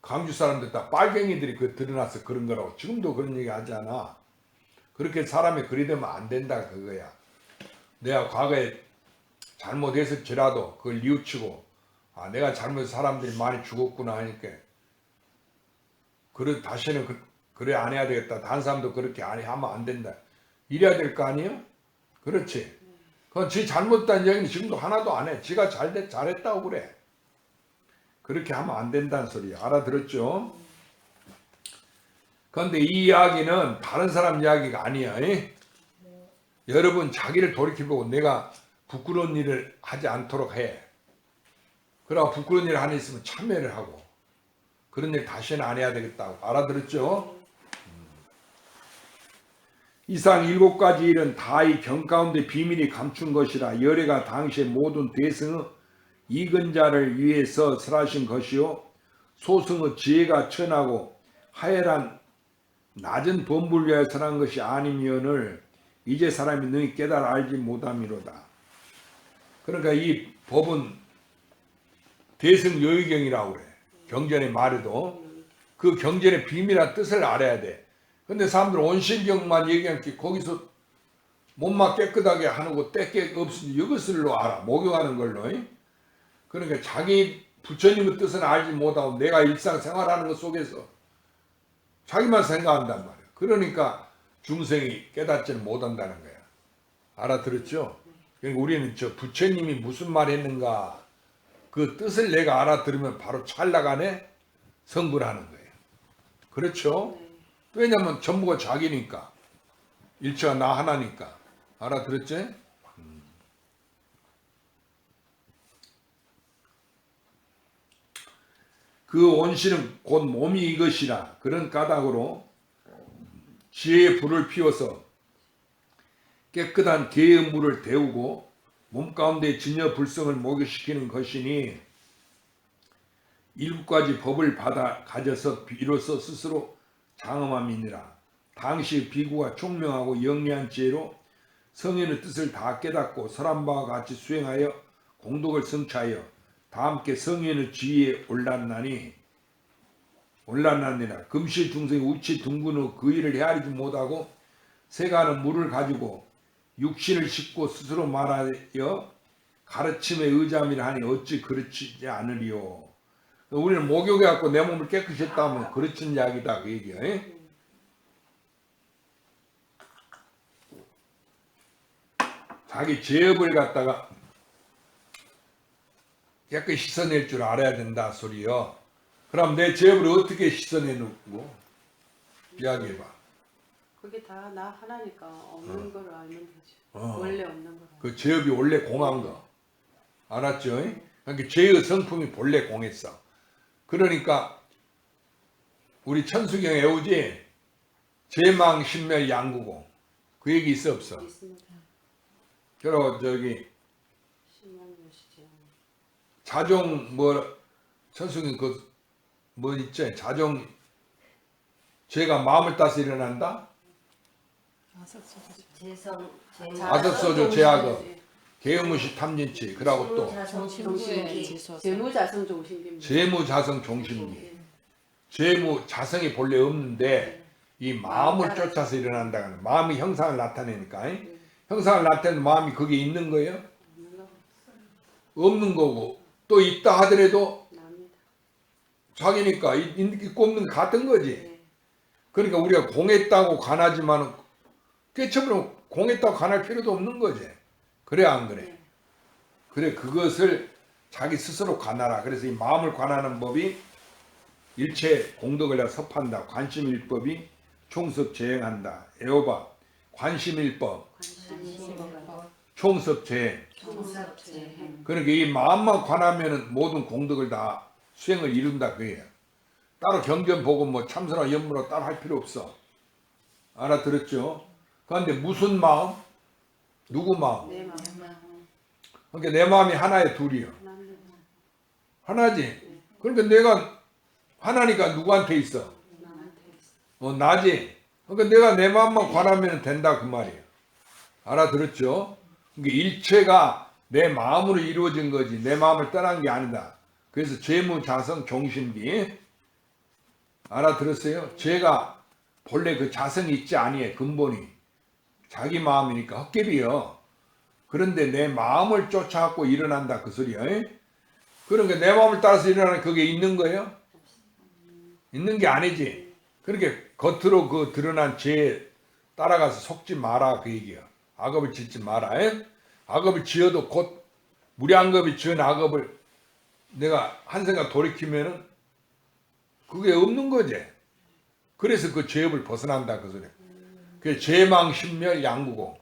광주 사람들 다 빨갱이들이 그 드러나서 그런 거라고 지금도 그런 얘기 하잖아. 그렇게 사람이 그리 되면 안 된다 그거야. 내가 과거에 잘못했을지라도 그걸 뉘우치고 내가 잘못해서 사람들이 많이 죽었구나 하니까 그래 다시는 그래 안 해야 되겠다. 다른 사람도 그렇게 하면 안 된다. 이래야 될 거 아니에요? 그렇지. 그건 지 잘못했다는 얘기는 지금도 하나도 안 해. 지가 잘했다고 그래. 그렇게 하면 안 된다는 소리야. 알아들었죠? 그런데 이 이야기는 다른 사람 이야기가 아니야. 여러분 자기를 돌이켜보고 내가 부끄러운 일을 하지 않도록 해. 그러고 부끄러운 일을 하나 있으면 참여를 하고 그런 일 다시는 안 해야 되겠다고. 알아들었죠? 이상 7가지 일은 다 이 경 가운데 비밀이 감춘 것이라 열애가 당시의 모든 대승의 이근자를 위해서 설하신 것이요 소승의 지혜가 천하고 하열한 낮은 범부를 위하여 설한 것이 아니면을 이제 사람이 능히 깨달아 알지 못함이로다. 그러니까 이 법은 대승 요의경이라고 그래. 경전의 말에도 그 경전의 비밀한 뜻을 알아야 돼. 근데 사람들은 온실경만 얘기하니까 거기서 몸만 깨끗하게 하는 거 때깨 없으니 이것을로 알아. 목욕하는 걸로. 그러니까 자기 부처님의 뜻은 알지 못하고 내가 일상생활하는 것 속에서 자기만 생각한단 말이야. 그러니까 중생이 깨닫지는 못한다는 거야. 알아들었죠? 그러니까 우리는 저 부처님이 무슨 말 했는가 그 뜻을 내가 알아들으면 바로 찰나간에 성불하는 거예요. 그렇죠? 왜냐면 전부가 자기니까. 일체가 나 하나니까. 알아들었지? 그 온실은 곧 몸이 이것이라 그런 까닭으로 지혜의 불을 피워서 깨끗한 개의 물을 데우고 몸 가운데 진여 불성을 목욕시키는 것이니 7가지 법을 받아 가져서 비로소 스스로 장엄함이니라. 당시 비구가 총명하고 영리한 지혜로 성인의 뜻을 다 깨닫고 설한 바와 같이 수행하여 공덕을 성취하여 다 함께 성인의 지위에 올랐나니라. 금시 중생이 우치 둥근의 그 일을 헤아리지 못하고 세가는 물을 가지고 육신을 씻고 스스로 말하여 가르침에 의잠이라 하니 어찌 그렇지 않으리요. 우리는 목욕해 갖고 내 몸을 깨끗이 했다 하면 그렇진 이야기다 그 얘기야. 자기 죄업을 갖다가 깨끗이 씻어낼 줄 알아야 된다 소리요. 그럼 내 죄업을 어떻게 씻어내놓고 이야기해봐. 그게 다 나 하나니까 없는 걸 알면 되지. 어. 원래 없는 걸. 그 죄업이 원래 공한 거 알았죠? 그러니까 죄의 성품이 본래 공했어. 그러니까 우리 천수경 애우지 죄망 신멸 양구고 그 얘기 있어 없어? 있습니다. 그리고 저기 신명요시지. 자종 뭐 천수경 그 뭐 있죠? 자종 죄가 마음을 따서 일어난다? 재성 아섭소조 제약업 개무시 탐진치 그러고 또 정신기. 재무자성 정신기입니다. 재무자성 종심기. 재무 자성이 본래 없는데 이 마음을 쫓아서 일어난다. 마음이 형상을 나타내니까. 형상을 나타내는 마음이 거기에 있는 거예요? 없는 거 없는 거고 또 있다 하더라도 납니다. 자기니까 있고 없는 거 같은 거지. 네. 그러니까 우리가 공했다고 관하지만 깨쳐버리면 공했다고 관할 필요도 없는 거지. 그래 안 그래? 네. 그래 그것을 자기 스스로 관하라. 그래서 이 마음을 관하는 법이 일체 공덕을 다 섭한다. 관심일법이 총섭 재행한다. 에오바 관심일법 관심일법. 총섭 재행. 총섭재행. 그러니까 이 마음만 관하면은 모든 공덕을 다 수행을 이룬다 그예요. 따로 경전 보고 뭐 참선하고 연문하고 따로 할 필요 없어. 알아들었죠? 그런데 무슨 마음? 누구 마음? 내 마음. 그러니까 내 마음이 하나에 둘이요. 하나님. 하나지. 그러니까 내가 하나니까 누구한테 있어? 나한테 있어. 나지. 그러니까 내가 내 마음만 관하면 된다 그 말이에요. 알아들었죠? 그러니까 일체가 내 마음으로 이루어진 거지 내 마음을 떠난 게 아니다. 그래서 죄무자성 종심기. 알아들었어요? 죄가 본래 그 자성이 있지 아니에 근본이 자기 마음이니까 헛개비요. 그런데 내 마음을 쫓아갖고 일어난다 그 소리야. 그러니까 내 마음을 따라서 일어나는 그게 있는 거예요? 있는 게 아니지. 그러니까 겉으로 그 드러난 죄에 따라가서 속지 마라 그 얘기야. 악업을 짓지 마라. 악업을 지어도 곧 무량겁이 지은 악업을 내가 한 생각 돌이키면은 그게 없는 거지. 그래서 그 죄업을 벗어난다 그 소리야. 그 죄망 신멸 양구고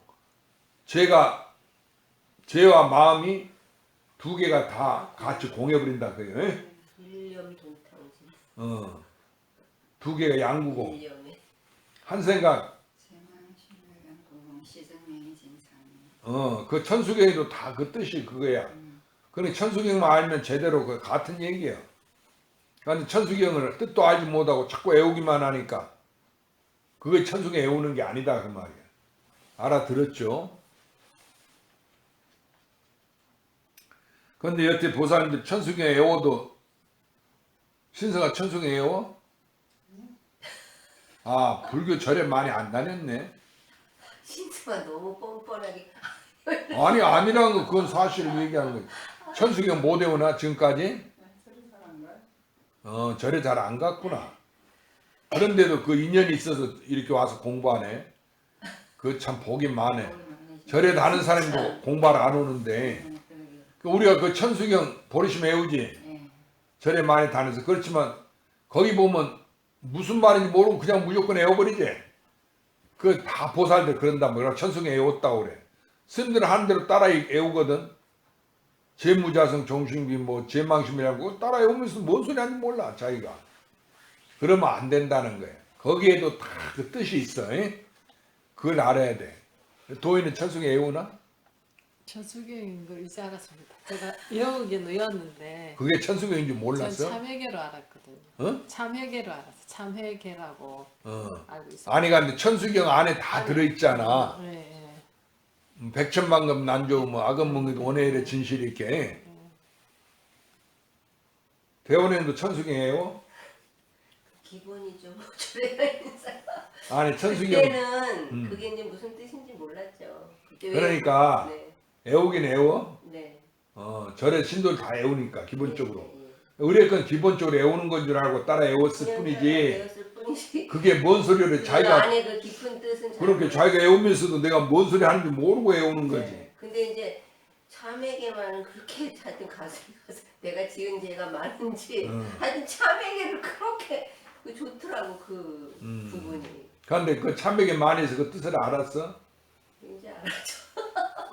죄와 마음이 두 개가 다 같이 공해버린다 그예요. 일념 동탕진. 두 개가 양구고 일념에 한 생각. 시정명이 진상. 그 천수경에도 다 그 뜻이 그거야. 그러니까 천수경만 알면 제대로 그 같은 얘기예요. 그런데 천수경을 뜻도 알지 못하고 자꾸 애우기만 하니까 그게 천수경 애우는 게 아니다 그 말이야. 알아들었죠? 그런데 여태 보살님들 천수경 애워도 신성아 천수경 애워? 아 불교 절에 많이 안 다녔네. 신수가 너무 뻔뻔하게 아니 아니라는 거 그건 사실을 얘기하는 거지. 천수경 못 외우나 지금까지? 절에 잘 안 갔구나. 그런데도 그 인연이 있어서 이렇게 와서 공부하네. 그 참 복이 많네. 절에 다른 사람도 공부하러 안 오는데 우리가 그 천수경 보리심 외우지. 절에 많이 다녀서 그렇지만 거기 보면 무슨 말인지 모르고 그냥 무조건 외워버리지. 그 다 보살들 그런다 뭐라 천수경 외웠다고 그래. 스님들은 하는 대로 따라 외우거든. 재무자성 종신기 뭐 재망심이라고 따라 외우면서 뭔 소리 하는지 몰라 자기가. 그러면 안 된다는 거예요. 거기에도 다 그 뜻이 있어. 그걸 알아야 돼. 도인은 천수경 외우나? 천수경인 걸 이제 알았습니다. 제가 외우긴 외웠는데 그게 천수경인 줄 전 몰랐어? 참회계로 알았거든요. 어? 참회계로 알았어. 참회계라고 알고 있어요. 아니 근데 천수경 안에 다 들어있잖아. 네, 네. 백천만급 난조 뭐 악업문기 원해일의 진실 이렇게. 대원에도 천수경이에요? 기본이 좀 절에가 있는 사람. 아니 천수경 그때는 그게 이제 무슨 뜻인지 몰랐죠. 그때 그러니까 네. 애우긴 애워. 네. 절에 신도를 다 애우니까 기본적으로. 네, 네, 네. 의뢰 건 기본적으로 애우는 건 줄 알고 따라 애웠을 그냥 뿐이지. 배웠을 뿐이지. 그게 뭔 소리를 그 자기가 안에 그 깊은 뜻은 잘 그렇게 몰라요. 자기가 애우면서도 내가 뭔 소리 하는지 모르고 애우는 거지. 네. 근데 이제 참외계만은 그렇게 하여튼 가슴이 가서 내가 지은 죄가 많은지 하여튼 참외계를 그렇게 좋더라고 그 부분이. 그런데 그 참외계 많이 해서 그 뜻을 알았어? 이제 알았죠.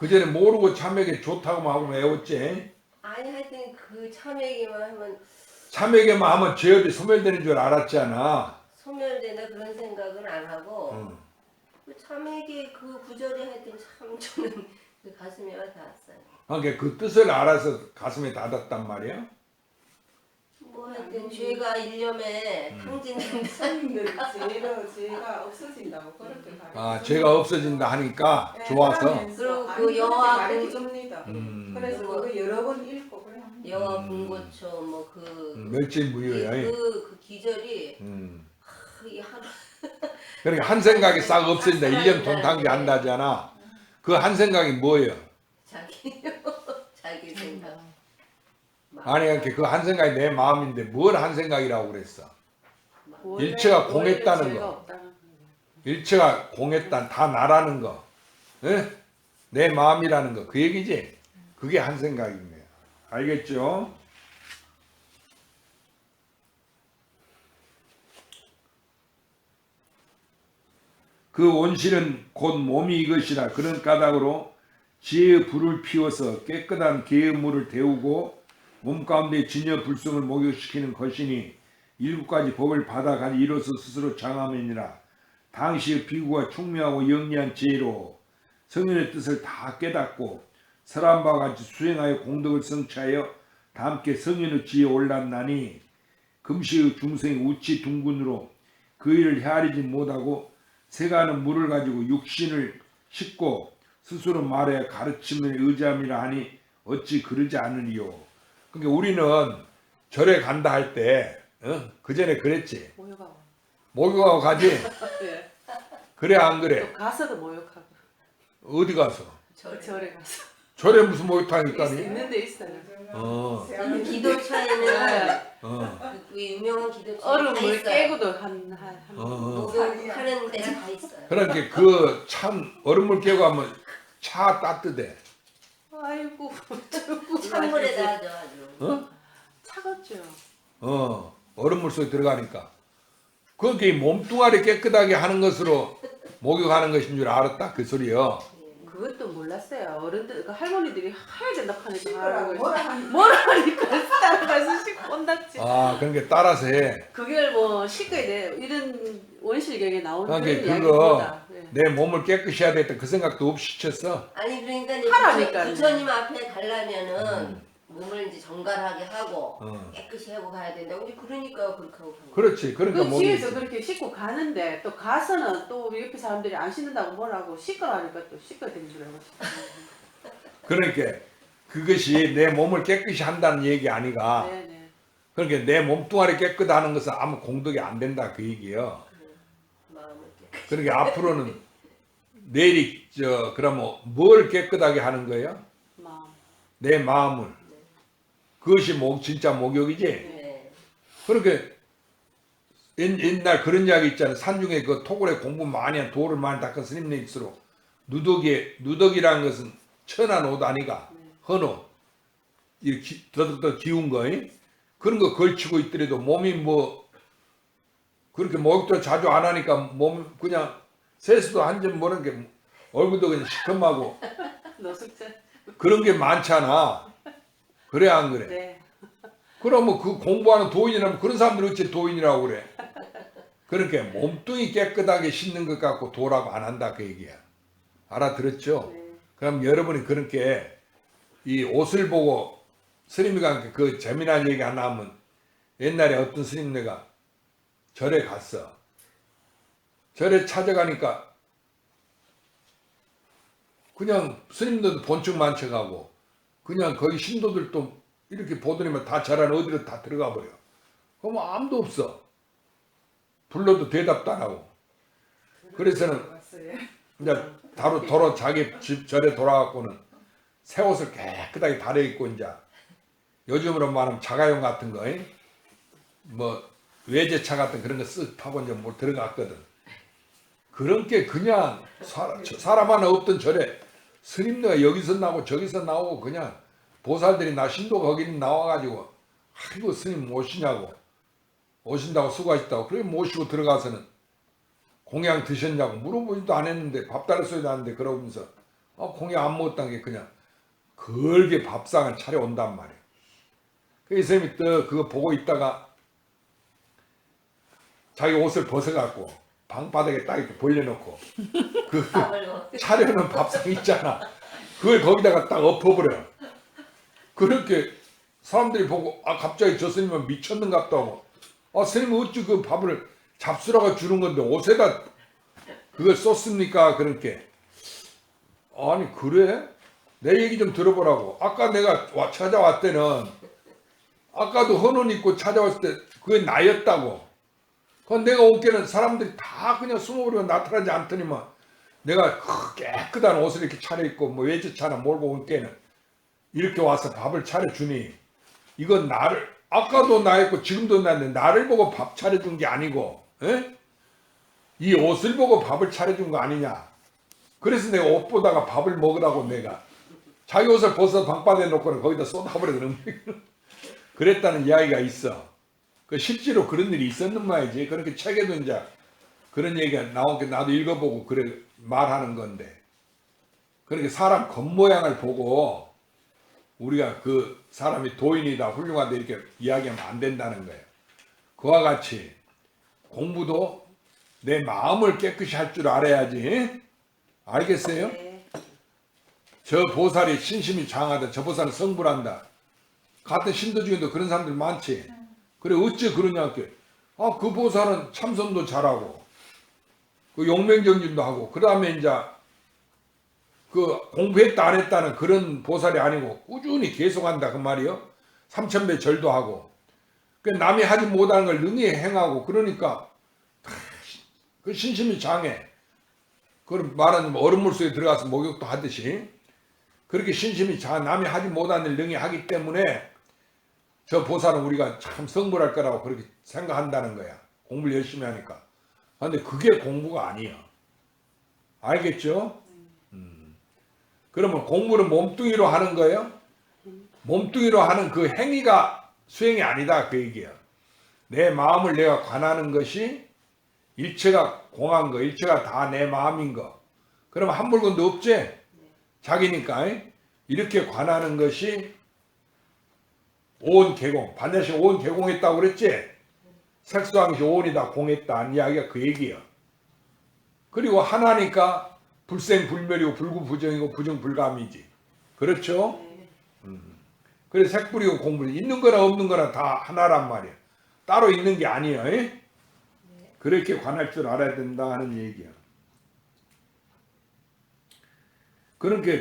그 전에 모르고 참외계 좋다고만 하고 외웠지. 아니 하여튼 그 참외계만 하면 참외계만 하면 죄업이 소멸되는 줄 알았잖아. 소멸되나 그런 생각은 안 하고 그 참외계 그 구절이 하여튼 참 저는 그 가슴에 와 닿았어요. 그러니까 그 뜻을 알아서 가슴에 닿았단 말이야. 뭐 하여튼 죄가 일념에 탕진된다. 스님들이 죄가 없어진다고 그렇게 아, 죄가 없어진다 하니까 좋아서. 그리고 그 여호와 말해줍니다. 그래서 뭐 그거 여러 번 읽고 그래. 여호와 분고초 뭐그 멸진무효야. 그 기절이 이 하루 그러니까 한 생각이 싹 없어진다. 1년 돈탕기 한다잖아. 그 한 생각이 뭐예요? 자기 생각. 아니 이렇게 그 한 생각이 내 마음인데 뭘 한 생각이라고 그랬어? 일체가 공했다는 거. 일체가 공했다 다 나라는 거. 예? 내 마음이라는 거. 그 얘기지? 그게 한 생각입니다. 알겠죠? 그 온실은 곧 몸이 이것이라. 그런 까닭으로 지혜의 불을 피워서 깨끗한 개의 물을 데우고 몸 가운데 진여 불성을 목욕시키는 것이니 일곱 가지 법을 받아가니 이로써 스스로 장함이니라. 당시의 비구가 충명하고 영리한 지혜로 성인의 뜻을 다 깨닫고 사람과 같이 수행하여 공덕을 성취하여 다 함께 성인의 지혜에 올랐나니 금시의 중생이 우치 둥근으로 그 일을 헤아리지 못하고 새가는 물을 가지고 육신을 씻고 스스로 말해 가르침을 의지함이라 하니 어찌 그러지 않으리요. 그러니까 우리는 절에 간다 할 때 그 전에 그랬지. 목욕하고 가지. 네. 그래 안 그래? 또 가서도 모욕하고. 어디 가서? 절에 가서. 절에 무슨 목욕탕이니까? 있는 데 있어요. 그 기도차에는 그 유명한 기도차 얼음을 깨고도 한 목욕하는 데가 다 있어요. 그러니까 그 참 얼음물 깨고 하면 차 따뜻해. 아이고 찬물에다 하죠 아주. 차갑죠. 얼음물 속에 들어가니까. 그게 몸뚱아리 깨끗하게 하는 것으로 목욕하는 것인 줄 알았다 그 소리요. 그것도 몰랐어요. 어른들 그 할머니들이 해야 된다 하니까 하라고 뭐라 하니까 따라가서 씻고 온다지. 아 그러니까 따라서 해. 그걸 뭐 씻어야 돼. 이런 원실경에 나오는 그러니까 그런 그거 이야기보다. 내 몸을 깨끗이 해야 되겠다 그 생각도 없이 쳤어. 아니 그러니까 이제 하라니까요. 부처님 앞에 가려면은 몸을 이제 정갈하게 하고 깨끗이 하고 가야 된다고 이제 그러니까 그렇게 하고 가는 거예요. 그렇지. 그러니까 그 몸이 집에서 그렇게 씻고 가는데 또 가서는 또 우리 옆에 사람들이 안 씻는다고 뭐라고 씻으라니까 또 씻어야 되는 줄 알고. 그러니까 그것이 내 몸을 깨끗이 한다는 얘기 아니가. 네네. 그러니까 내 몸뚱아리 깨끗하는 것은 아무 공덕이 안 된다 그 얘기예요. 마음을 깨끗이. 그러니까 앞으로는 내일이 그러면 뭘 깨끗하게 하는 거예요? 마음. 내 마음을. 그것이 진짜 목욕이지. 네. 그렇게 옛날 그런 이야기 있잖아요. 산중에 그 토굴에 공부 많이 한 돌을 많이 닦은 스님네일수록 누더기라는 것은 천한 옷 아니가. 헌옷. 이렇게 더덕더 기운 거. 그런 거 걸치고 있더라도 몸이 뭐 그렇게 목욕도 자주 안 하니까 몸 그냥 세수도 한 점 모르는 게 얼굴도 그냥 시커하고 노숙자. 그런 게 많잖아. 그래 안 그래? 네. 그러면 그 공부하는 도인이라면 그런 사람들이 어째 도인이라고 그래? 그러니까 몸뚱이 깨끗하게 씻는 것 같고 도라고 안 한다 그 얘기야. 알아들었죠? 네. 그럼 여러분이 그렇게 이 옷을 보고 스님이가 그 재미난 얘기 하나 하면 옛날에 어떤 스님네가 절에 갔어. 절에 찾아가니까 그냥 스님들도 본청 만척하고 그냥 거기 신도들도 이렇게 보더니만 다 절안 어디로 다 들어가 버려. 그럼 아무도 없어. 불러도 대답도 안 하고. 그래서는 이제 도로 자기 집 절에 돌아가고는 새 옷을 깨끗하게 다려 입고 이제 요즘으로 말하면 자가용 같은 거, 뭐 외제차 같은 그런 거 쓱 타고 이제 뭐 들어갔거든. 그런 게 그냥 사람 하나 없던 절에 스님네가 여기서 나오고 저기서 나오고 그냥 보살들이 나 신도 거기는 나와가지고 아이고 스님 오시냐고 오신다고 수고하셨다고 그렇게 모시고 들어가서는 공양 드셨냐고 물어보지도 안 했는데 밥 달라 소리도 안 했는데 그러면서 공양 안 먹었다는 게 그냥 걸게 밥상을 차려온단 말이에요. 그 스님이 또 그거 보고 있다가 자기 옷을 벗어갖고 방바닥에 딱 이렇게 벌려놓고 그 차려놓은 밥상 있잖아. 그걸 거기다가 딱 엎어버려. 그렇게 사람들이 보고 갑자기 저 스님은 미쳤는갑다 하고 스님은 어찌 그 밥을 잡수라고 주는 건데 옷에다 그걸 썼습니까? 그렇게 아니 그래? 내 얘기 좀 들어보라고. 아까 내가 찾아왔을 때는 아까도 헌옷 입고 찾아왔을 때 그게 나였다고. 그건 내가 올 때는 사람들이 다 그냥 숨어버리고 나타나지 않더니만 내가 깨끗한 옷을 이렇게 차려입고 뭐 외제차나 몰고 올 때는 이렇게 와서 밥을 차려주니 이건 나를 아까도 나였고 지금도 나인데 나를 보고 밥 차려준 게 아니고 에? 이 옷을 보고 밥을 차려준 거 아니냐. 그래서 내가 옷 보다가 밥을 먹으라고 내가 자기 옷을 벗어 방바닥에 놓고는 거기다 쏟아버리는 그랬다는 이야기가 있어. 그 실제로 그런 일이 있었는 말이지. 그렇게 책에도 이제 그런 얘기가 나온 게 나도 읽어보고 그래 말하는 건데 그렇게 사람 겉모양을 보고 우리가 그 사람이 도인이다 훌륭하다 이렇게 이야기하면 안 된다는 거예요. 그와 같이 공부도 내 마음을 깨끗이 할 줄 알아야지. 알겠어요? 네. 저 보살이 신심이 장하다. 저 보살은 성불한다. 같은 신도 중에도 그런 사람들 많지. 그래 어째 그러냐 그 보살은 참선도 잘하고 그 용맹정진도 하고 그 다음에 이제 그 공부했다 안 했다는 그런 보살이 아니고 꾸준히 계속한다 그 말이요. 삼천배 절도 하고 그 남이 하지 못하는 걸 능히 행하고 그러니까 그 신심이 장해. 그걸 말하는 얼음물 속에 들어가서 목욕도 하듯이 그렇게 신심이 장 남이 하지 못하는 일 능히 하기 때문에 저 보살은 우리가 참 성불할 거라고 그렇게 생각한다는 거야. 공부를 열심히 하니까. 그런데 그게 공부가 아니야. 알겠죠? 그러면 공부는 몸뚱이로 하는 거예요? 몸뚱이로 하는 그 행위가 수행이 아니다 그 얘기야. 내 마음을 내가 관하는 것이 일체가 공한 거, 일체가 다 내 마음인 거. 그러면 한 물건도 없지? 자기니까 이렇게 관하는 것이 온 개공. 반드시 온 개공했다고 그랬지? 색수항시 온이다 공했다 이야기가 그 얘기야. 그리고 하나니까 불생불멸이고 불구부정이고 부정불감이지. 그렇죠? 그래서 색불이고 공불이 있는 거나 없는 거나 다 하나란 말이야. 따로 있는 게 아니야. 그렇게 관할 줄 알아야 된다 하는 얘기야. 그러니까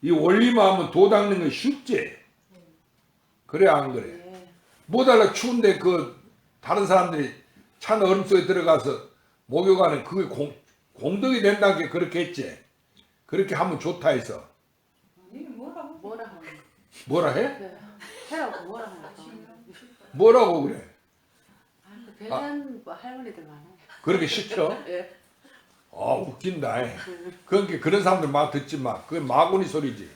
이 원리만 하면 도 닦는 건 쉽지. 그래 안 그래? 뭐 달라 추운데 그 다른 사람들이 찬 얼음 속에 들어가서 목욕하는 그게 공덕이 된다는 게 그렇게 했지. 그렇게 하면 좋다 해서. 뭐라 해? 네. 해라고 뭐라 하나. 뭐라고 그래? 배는 뭐 할머니들 많아요. 그렇게 시켜? 예. 웃긴다. 그러니까 그런 사람들 막 듣지 마. 그게 마구니 소리지.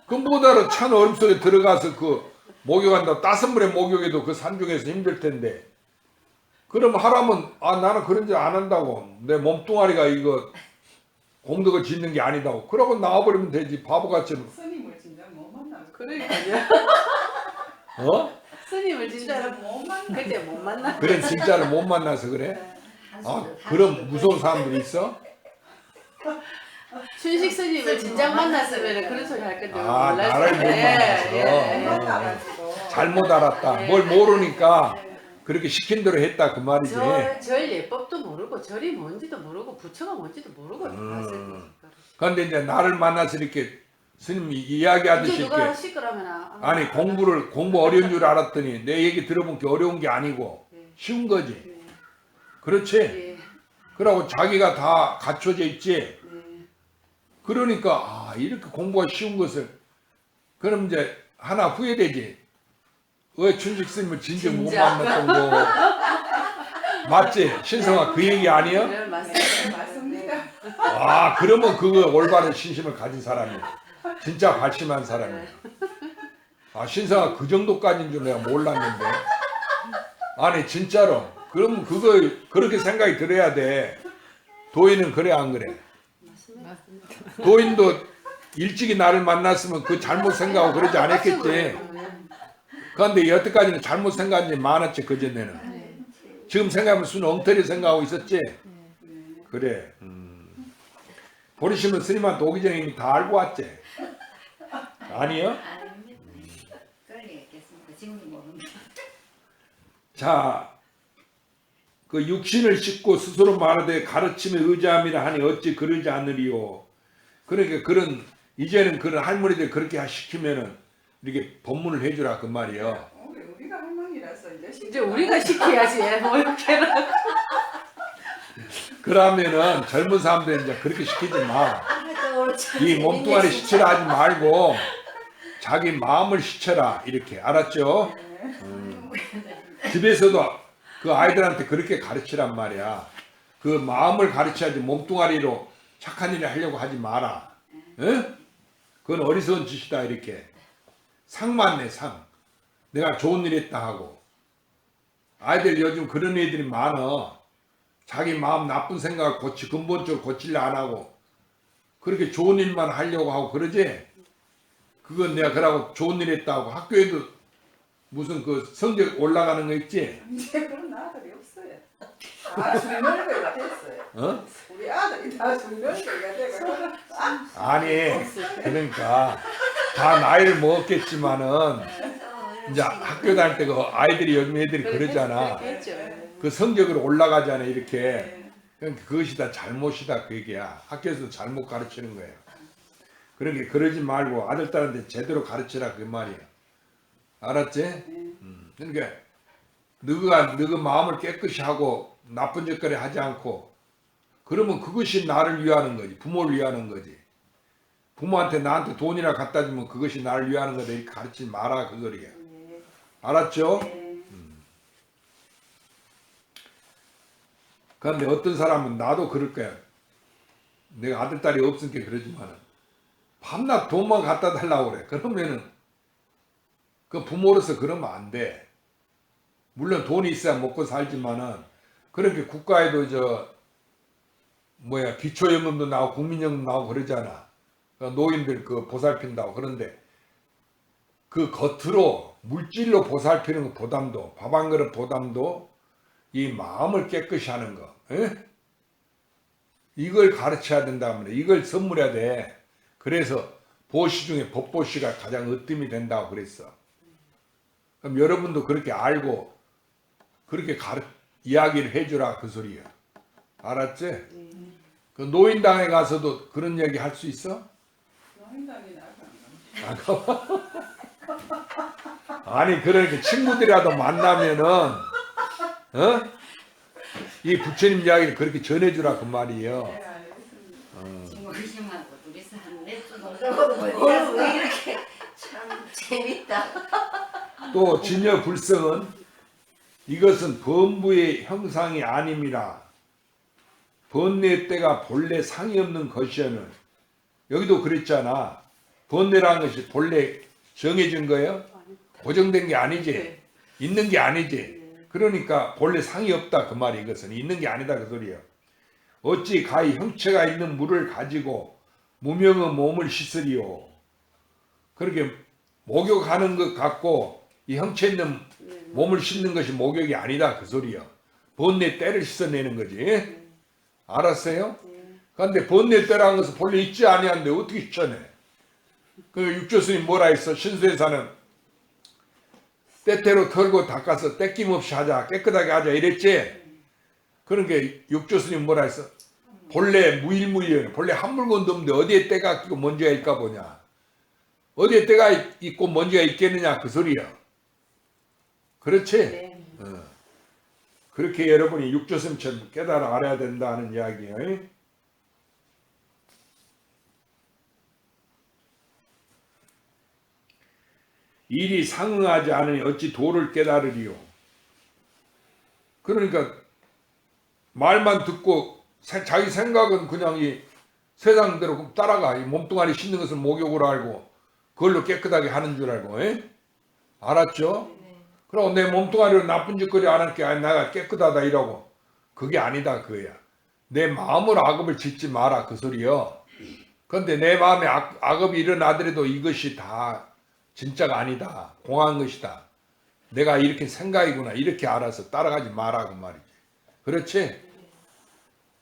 그 뭐다라 찬 얼음 속에 들어가서 그 목욕한다. 따뜻한 물에 목욕해도 그 산중에서 힘들 텐데. 그럼 하라면 나는 그런 짓 안 한다고. 내 몸뚱아리가 이거 공덕을 짓는 게 아니다고. 그러고 나와버리면 되지. 바보같이. 스님을 진짜 못 만나. 그러니까요. 스님을 진짜로 못 만나. 그때 못 만나. 그래 진짜로 못 만나서 그래? 그럼 무서운 사람들이 있어? 춘식 스님을 진작 만났으면 그런 소리 할 건데 나를 못 몰랐어요. 만나서 잘못 알았다. 뭘 모르니까 그렇게 시킨 대로 했다 그 말이지. 절 예법도 모르고 절이 뭔지도 모르고 부처가 뭔지도 모르고 그런데 이제 나를 만나서 이렇게 스님이 이야기하듯이 이제 누가 이렇게 시끄러면 아니 공부 어려운 줄 알았더니 내 얘기 들어본 게 어려운 게 아니고 쉬운 거지. 그렇지? 예. 그러고 자기가 다 갖춰져 있지. 네. 그러니까 이렇게 공부가 쉬운 것을 그럼 이제 하나 후회되지. 왜 춘식 스님을 진정 못 만났던 거 맞지? 신성아 그 얘기 아니야? 네, 맞습니다. 맞습니다. 아, 그러면 그거 올바른 신심을 가진 사람이야. 진짜 발심한 사람이야. 아, 신사가 그 정도까지인 줄 내가 몰랐는데. 아니, 진짜로. 그럼 그거, 그렇게 생각이 들어야 돼. 도인은 그래, 안 그래? 맞습니다. 도인도 일찍이 나를 만났으면 그 잘못 생각하고 그러지 않았겠지. 그런데 여태까지는 잘못 생각한 지 많았지, 그전에는. 네. 지금 생각하면 순 엉터리 생각하고 있었지? 그래. 보리심은 스님한테 오기 전에 이미 다 알고 왔지? 아니요? 아닙니다. 그럴 리가 있겠습니까? 지금도 모릅니다. 자, 그 육신을 씻고 스스로 말하되 가르침에 의지함이라 하니 어찌 그러지 않으리요. 그러니까 그런 이제는 그런 할머니들 그렇게 시키면은 이렇게 법문을 해주라 그 말이요. 우리가 할머니라서 이제 우리가 시켜야지. 뭐 이렇게. 그러면은 젊은 사람들 이제 그렇게 시키지 마. 이 몸뚱아리 시치라 하지 말고 자기 마음을 시쳐라 이렇게 알았죠? 집에서도 그 아이들한테 그렇게 가르치란 말이야. 그 마음을 가르쳐야지 몸뚱아리로 착한 일을 하려고 하지 마라. 응? 그건 어리석은 짓이다 이렇게. 상 맞네 상. 내가 좋은 일 했다 하고. 아이들 요즘 그런 애들이 많아. 자기 마음 나쁜 생각을 근본적으로 고치려 안 하고 그렇게 좋은 일만 하려고 하고 그러지. 그건 내가 그러고 좋은 일 했다고 학교에도 무슨 그 성적 올라가는 거 있지? 이제 그런 아들이 없어요. 다 중년배가 됐어요. 어? 우리 아들이 다 중년배가 되고 아니 그러니까 다 나이를 먹었겠지만은 이제 학교 다닐 때 그 아이들이 요즘 애들이 그러잖아. 그 성적으로 올라가잖아 이렇게. 그러니까 그것이 다 잘못이다 그 얘기야. 학교에서 잘못 가르치는 거예요. 그러니까 그러지 말고 아들딸한테 제대로 가르치라 그 말이야. 알았지? 그러니까 너가 마음을 깨끗이 하고 나쁜 짓거리 하지 않고 그러면 그것이 나를 위하는 거지. 부모를 위하는 거지. 부모한테 나한테 돈이나 갖다 주면 그것이 나를 위하는 거다 이렇게 가르치지 마라 그 소리야. 알았죠? 그런데 어떤 사람은 나도 그럴 거야. 내가 아들딸이 없으니까 그러지만은 밤낮 돈만 갖다 달라고 그래. 그러면은 그 부모로서 그러면 안 돼. 물론 돈이 있어야 먹고 살지만은 그렇게 국가에도 기초연금도 나오고 국민연금 나오고 그러잖아. 노인들 그 보살핀다고. 그런데 그 겉으로 물질로 보살피는 거 보담도 밥 한 그릇 보담도 이 마음을 깨끗이 하는 거. 에? 이걸 가르쳐야 된다면 이걸 선물해야 돼. 그래서 보시 중에 법보시가 가장 으뜸이 된다고 그랬어. 그럼 여러분도 그렇게 알고 그렇게 이야기를 해주라 그 소리야. 알았지? 그 노인당에 가서도 그런 이야기 할 수 있어? 노인당이 나가. 아니 그러니까 친구들이라도 만나면은 이 부처님 이야기를 그렇게 전해주라 그 말이에요. 네, 알겠습니다. 친구 의심하고 둘이서 한 넷도 왜 이렇게 참 재밌다. 또 진여 불성은 이것은 범부의 형상이 아님이라 번뇌 때가 본래 상이 없는 것이여는 여기도 그랬잖아. 번뇌라는 것이 본래 정해진 거예요? 고정된 게 아니지. 있는 게 아니지. 그러니까 본래 상이 없다 그 말이 이것은 있는 게 아니다 그 소리예요. 어찌 가히 형체가 있는 물을 가지고 무명의 몸을 씻으리요. 그렇게 목욕하는 것 같고 이 형체 있는 몸을 씻는 것이 목욕이 아니다 그 소리예요. 번뇌 때를 씻어내는 거지. 알았어요? 그런데 번뇌 때라는 것은 본래 있지 아니한데 어떻게 씻어내? 그 육조스님 뭐라 했어? 신수에서는 때때로 털고 닦아서 떼낌 없이 하자, 깨끗하게 하자 이랬지. 그러니까 육조스님 뭐라 했어? 본래 무일무이해. 본래 한 물건도 없는데 어디에 때가 끼고 먼지가 있까 보냐. 어디에 때가 있고 먼지가 있겠느냐 그 소리야. 그렇지? 그렇게 여러분이 육조스님처럼 깨달아 알아야 된다는 이야기예요. 일이 상응하지 않으니 어찌 도를 깨달으리요. 그러니까 말만 듣고 자기 생각은 그냥 이 세상대로 따라가. 이 몸뚱아리 씻는 것을 목욕으로 알고 그걸로 깨끗하게 하는 줄 알고. 에? 알았죠? 그럼 내 몸뚱아리로 나쁜 짓거리 안 할게. 아니, 내가 깨끗하다 이러고. 그게 아니다 그거야. 내 마음으로 악업을 짓지 마라 그 소리요. 그런데 내 마음에 악업이 일어나더라도 이것이 다 진짜가 아니다. 공한 것이다. 내가 이렇게 생각이구나. 이렇게 알아서 따라가지 마라 그 말이지. 그렇지?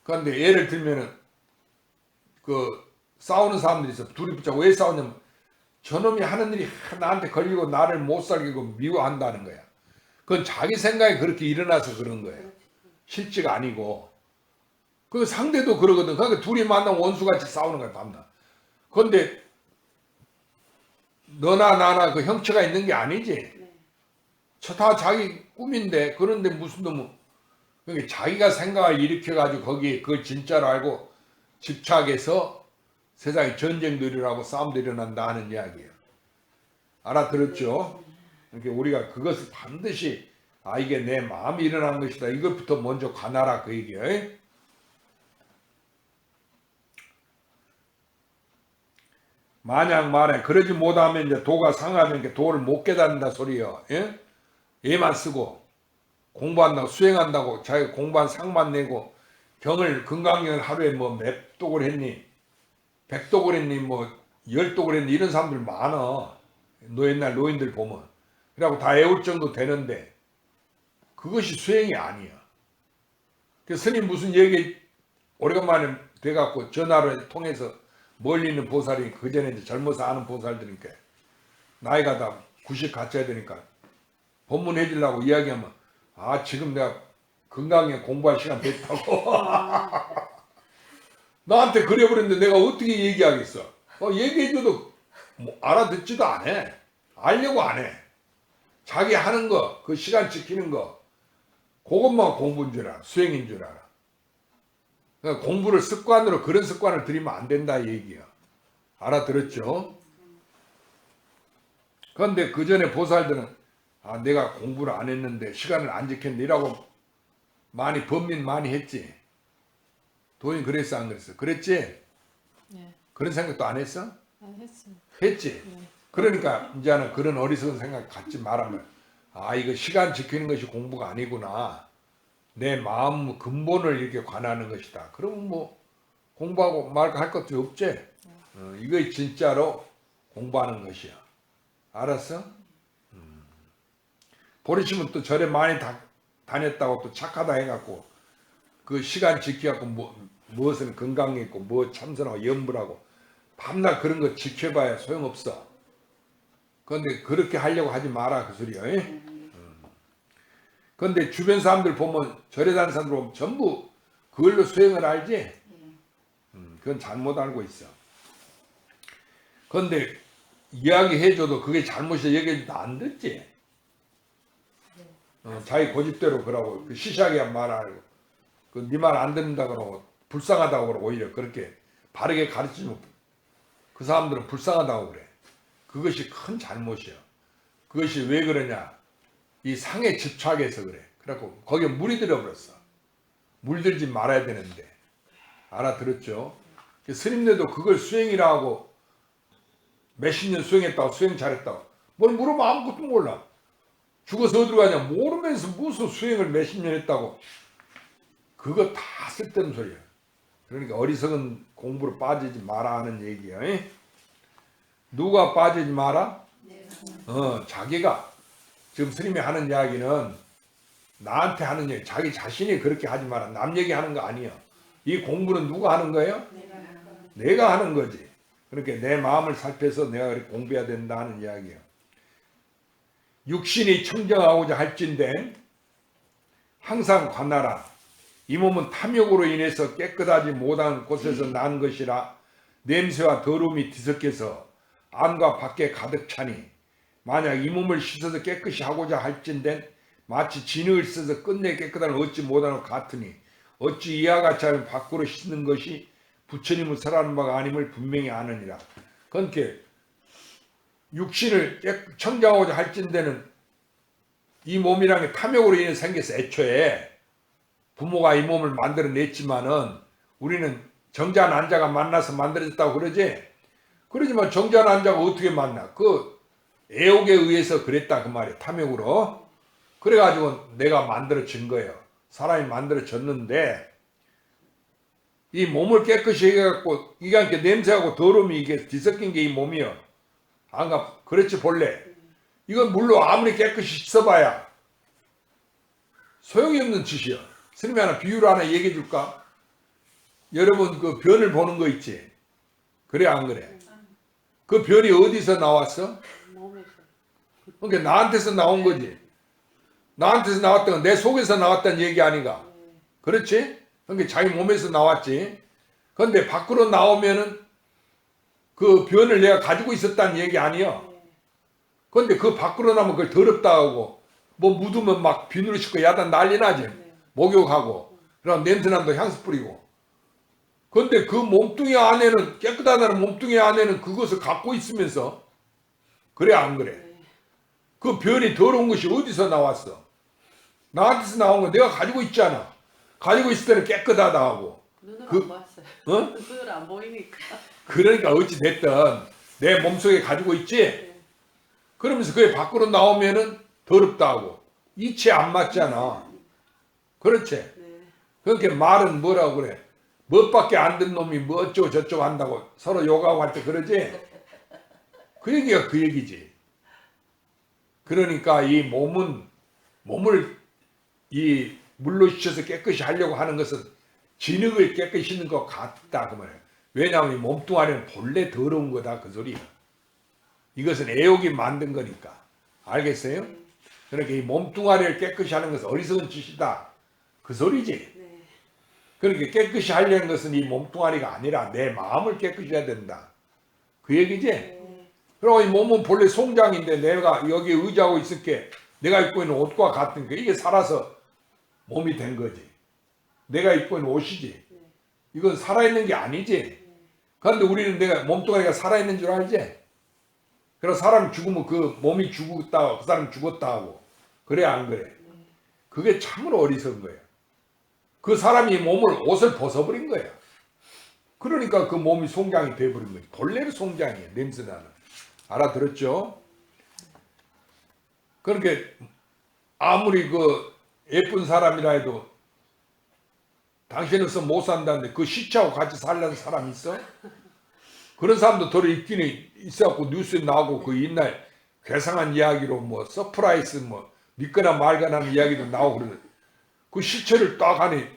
그런데 예를 들면은 그 싸우는 사람들이 있어. 둘이 붙잡고 왜 싸우냐면 저놈이 하는 일이 나한테 걸리고 나를 못 살리고 미워한다는 거야. 그건 자기 생각이 그렇게 일어나서 그런 거예요. 실제가 아니고. 그 상대도 그러거든. 그러니까 둘이 만나면 원수같이 싸우는 거야 밤낮. 그런데 너나 나나 그 형체가 있는 게 아니지. 저 다 자기 꿈인데 그런데 무슨 놈은 그러니까 자기가 생각을 일으켜가지고 거기에 그걸 진짜로 알고 집착해서 세상에 전쟁도 일어나고 싸움도 일어난다 하는 이야기예요. 알아들었죠? 그러니까 우리가 그것을 반드시 이게 내 마음이 일어난 것이다. 이것부터 먼저 관하라 그 얘기예요. 만약 말해 그러지 못하면 이제 도가 상하면 도를 못 깨닫는다 소리요. 예? 얘만 쓰고 공부한다고 수행한다고 자기가 공부한 상만 내고 경을 금강경을 하루에 뭐 몇 독을 했니 100독을 했니 뭐 10독을 했니 이런 사람들 많아. 옛날 노인들 보면 그래갖고 다 애울 정도 되는데 그것이 수행이 아니야. 그 스님 무슨 얘기 오래간만에 돼갖고 전화를 통해서 멀리 있는 보살이 그전에 이제 젊어서 아는 보살들이니까 나이가 다 90 갖춰야 되니까 법문 해주려고 이야기하면 지금 내가 건강에 공부할 시간 됐다고 나한테 그래버렸는데 내가 어떻게 얘기하겠어. 얘기해줘도 뭐 알아듣지도 않아. 알려고 안 해. 자기 하는 거 그 시간 지키는 거 그것만 공부인 줄 알아. 수행인 줄 알아. 그러니까 공부를 습관으로 그런 습관을 들이면 안 된다 얘기야. 알아들었죠? 그런데 그 전에 보살들은 내가 공부를 안 했는데 시간을 안 지켰는데 이라고 많이 범민 많이 했지. 도인 그랬어 안 그랬어? 그랬지? 네. 그런 생각도 안 했어? 했어요. 했지? 네. 그러니까 이제는 그런 어리석은 생각 갖지 말라면 이거 시간 지키는 것이 공부가 아니구나. 내 마음 근본을 이렇게 관하는 것이다. 그러면 뭐 공부하고 말고 할 것도 없지. 이거 진짜로 공부하는 것이야. 알았어? 버리시면 또 절에 많이 다녔다고 또 착하다 해갖고 그 시간 지켜갖고 무엇은 건강에 있고 뭐 참선하고 염불하고 밤낮 그런 거 지켜봐야 소용없어. 그런데 그렇게 하려고 하지 마라 그 소리야. 그런데 주변 사람들 보면 절에 다니는 사람들 보면 전부 그걸로 수행을 알지? 그건 잘못 알고 있어. 그런데 이야기해줘도 그게 잘못이야 얘기해줘도 안 듣지? 자기 고집대로 그러고 그 시시하게 말 안 하고 네 말 안 듣는다 그러고 불쌍하다고 그러고 오히려 그렇게 바르게 가르치면 그 사람들은 불쌍하다고 그래. 그것이 큰 잘못이야. 그것이 왜 그러냐? 이 상에 집착해서 그래. 그래갖고 거기에 물이 들어버렸어. 물들지 말아야 되는데. 알아들었죠? 스님들도 그걸 수행이라 하고 몇십 년 수행했다고 수행 잘했다고 뭘 물으면 아무것도 몰라. 죽어서 어디로 가냐 모르면서 무슨 수행을 몇십 년 했다고. 그거 다 쓸데없는 소리야. 그러니까 어리석은 공부로 빠지지 마라 하는 얘기야. 누가 빠지지 마라? 자기가. 지금 스님이 하는 이야기는 나한테 하는 얘기, 자기 자신이 그렇게 하지 마라. 남 얘기하는 거 아니야. 이 공부는 누가 하는 거예요? 내가 하는 거지. 그러니까 내 마음을 살펴서 내가 그렇게 공부해야 된다 하는 이야기야. 육신이 청정하고자 할진대 항상 관하라. 이 몸은 탐욕으로 인해서 깨끗하지 못한 곳에서 난 것이라 냄새와 더러움이 뒤섞여서 안과 밖에 가득 차니 만약 이 몸을 씻어서 깨끗이 하고자 할진된 마치 진흙을 써서 끝내 깨끗함을 얻지 못하는 것 같으니 어찌 이와 같이 하면 밖으로 씻는 것이 부처님을 설하는 바가 아님을 분명히 아느니라. 그러니까 육신을 청정하고자 할진대는 이 몸이라는 게 탐욕으로 인해 생겨서 애초에 부모가 이 몸을 만들어냈지만은 우리는 정자 난자가 만나서 만들어졌다고 그러지. 그러지만 정자 난자가 어떻게 만나? 그 애욕에 의해서 그랬다 그 말이야. 탐욕으로. 그래가지고 내가 만들어진 거예요. 사람이 만들어졌는데 이 몸을 깨끗이 해갖고 이게 이렇게 냄새하고 더러움이 이게 뒤섞인 게 이 몸이요. 안가 그렇지 본래. 이건 물로 아무리 깨끗이 씻어봐야 소용이 없는 짓이야. 스님이 하나 비유를 하나 얘기해 줄까? 여러분 그 변을 보는 거 있지? 그래 안 그래? 그 변이 어디서 나왔어? 몸에서. 그러니까 나한테서 나온 거지. 나한테서 나왔던 건 내 속에서 나왔다는 얘기 아닌가? 그렇지? 그러니까 자기 몸에서 나왔지. 그런데 밖으로 나오면은 그 변을 내가 가지고 있었다는 얘기 아니야. 그런데 그 밖으로 나면 그걸 더럽다 하고 뭐 묻으면 막 비누를 씻고 야단 난리 나지. 목욕하고 그럼 냄새난다 향수 뿌리고. 그런데 그 몸뚱이 안에는 깨끗하다는 몸뚱이 안에는 그것을 갖고 있으면서 그래 안 그래? 그 변이 더러운 것이 어디서 나왔어? 나한테서 나온 거 내가 가지고 있잖아. 가지고 있을 때는 깨끗하다 하고. 눈으로 그- 안 봤어요. 어? 눈으로 안 보이니까. 그러니까 어찌 됐든 내 몸속에 가지고 있지. 그러면서 그게 밖으로 나오면은 더럽다 하고 이치에 안 맞잖아. 그렇지? 네. 그렇게 말은 뭐라고 그래? 멋밖에 안 든 놈이 뭐 어쩌고 저쩌고 한다고 서로 욕하고 할 때 그러지? 그 얘기가 그 얘기지. 그러니까 이 몸을 이 물로 씻어서 깨끗이 하려고 하는 것은 진흙을 깨끗이 씻는 것 같다 그 말이야. 왜냐하면 이 몸뚱아리는 본래 더러운 거다 그 소리야. 이것은 애욕이 만든 거니까. 알겠어요? 그러니까 이 몸뚱아리를 깨끗이 하는 것은 어리석은 짓이다 그 소리지. 네. 그러니까 깨끗이 하려는 것은 이 몸뚱아리가 아니라 내 마음을 깨끗이 해야 된다 그 얘기지. 그리고 이 몸은 본래 송장인데 내가 여기 의지하고 있을게 내가 입고 있는 옷과 같은 게 이게 살아서 몸이 된 거지. 내가 입고 있는 옷이지. 이건 살아있는 게 아니지. 그런데 우리는 내가 몸뚱아리가 살아있는 줄 알지? 그래서 사람 죽으면 그 몸이 죽었다 그 사람 죽었다 하고 그래 안 그래? 그게 참으로 어리석은 거야. 그 사람이 몸을 옷을 벗어버린 거야. 그러니까 그 몸이 송장이 돼버린 거지. 본래는 송장이야. 냄새나는. 알아들었죠? 그러니까 아무리 그 예쁜 사람이라 해도 당신 없으면 못 산다는데 그 시체하고 같이 살려는 사람 있어? 그런 사람도 더러 있기는 있어갖고 뉴스에 나오고 그 옛날 괴상한 이야기로 뭐 서프라이즈 뭐 믿거나 말거나 하는 이야기도 나오고 그러는데 그 시체를 딱 하니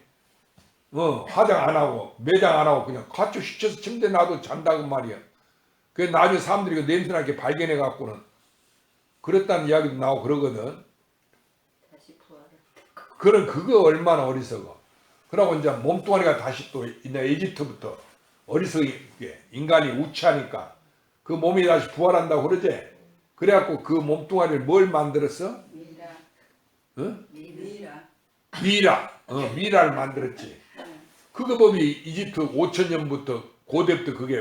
화장 안 하고 매장 안 하고 그냥 가쪽 시체에서 침대에 놔도 잔다고 말이야. 그 나중에 사람들이 그 냄새나게 발견해 갖고는 그랬다는 이야기도 나오고 그러거든. 다시 부활을. 그런 그거 얼마나 어리석어. 그러고 이제 몸뚱아리가 다시 또 이제 이집트부터 어리석게 인간이 우치하니까 그 몸이 다시 부활한다고 그러지. 그래갖고 그 몸뚱아리를 뭘 만들었어? 미라. 응? 미라. 미라. 미라를 만들었지. 그거 법이 이집트 5,000년부터 고대부터 그게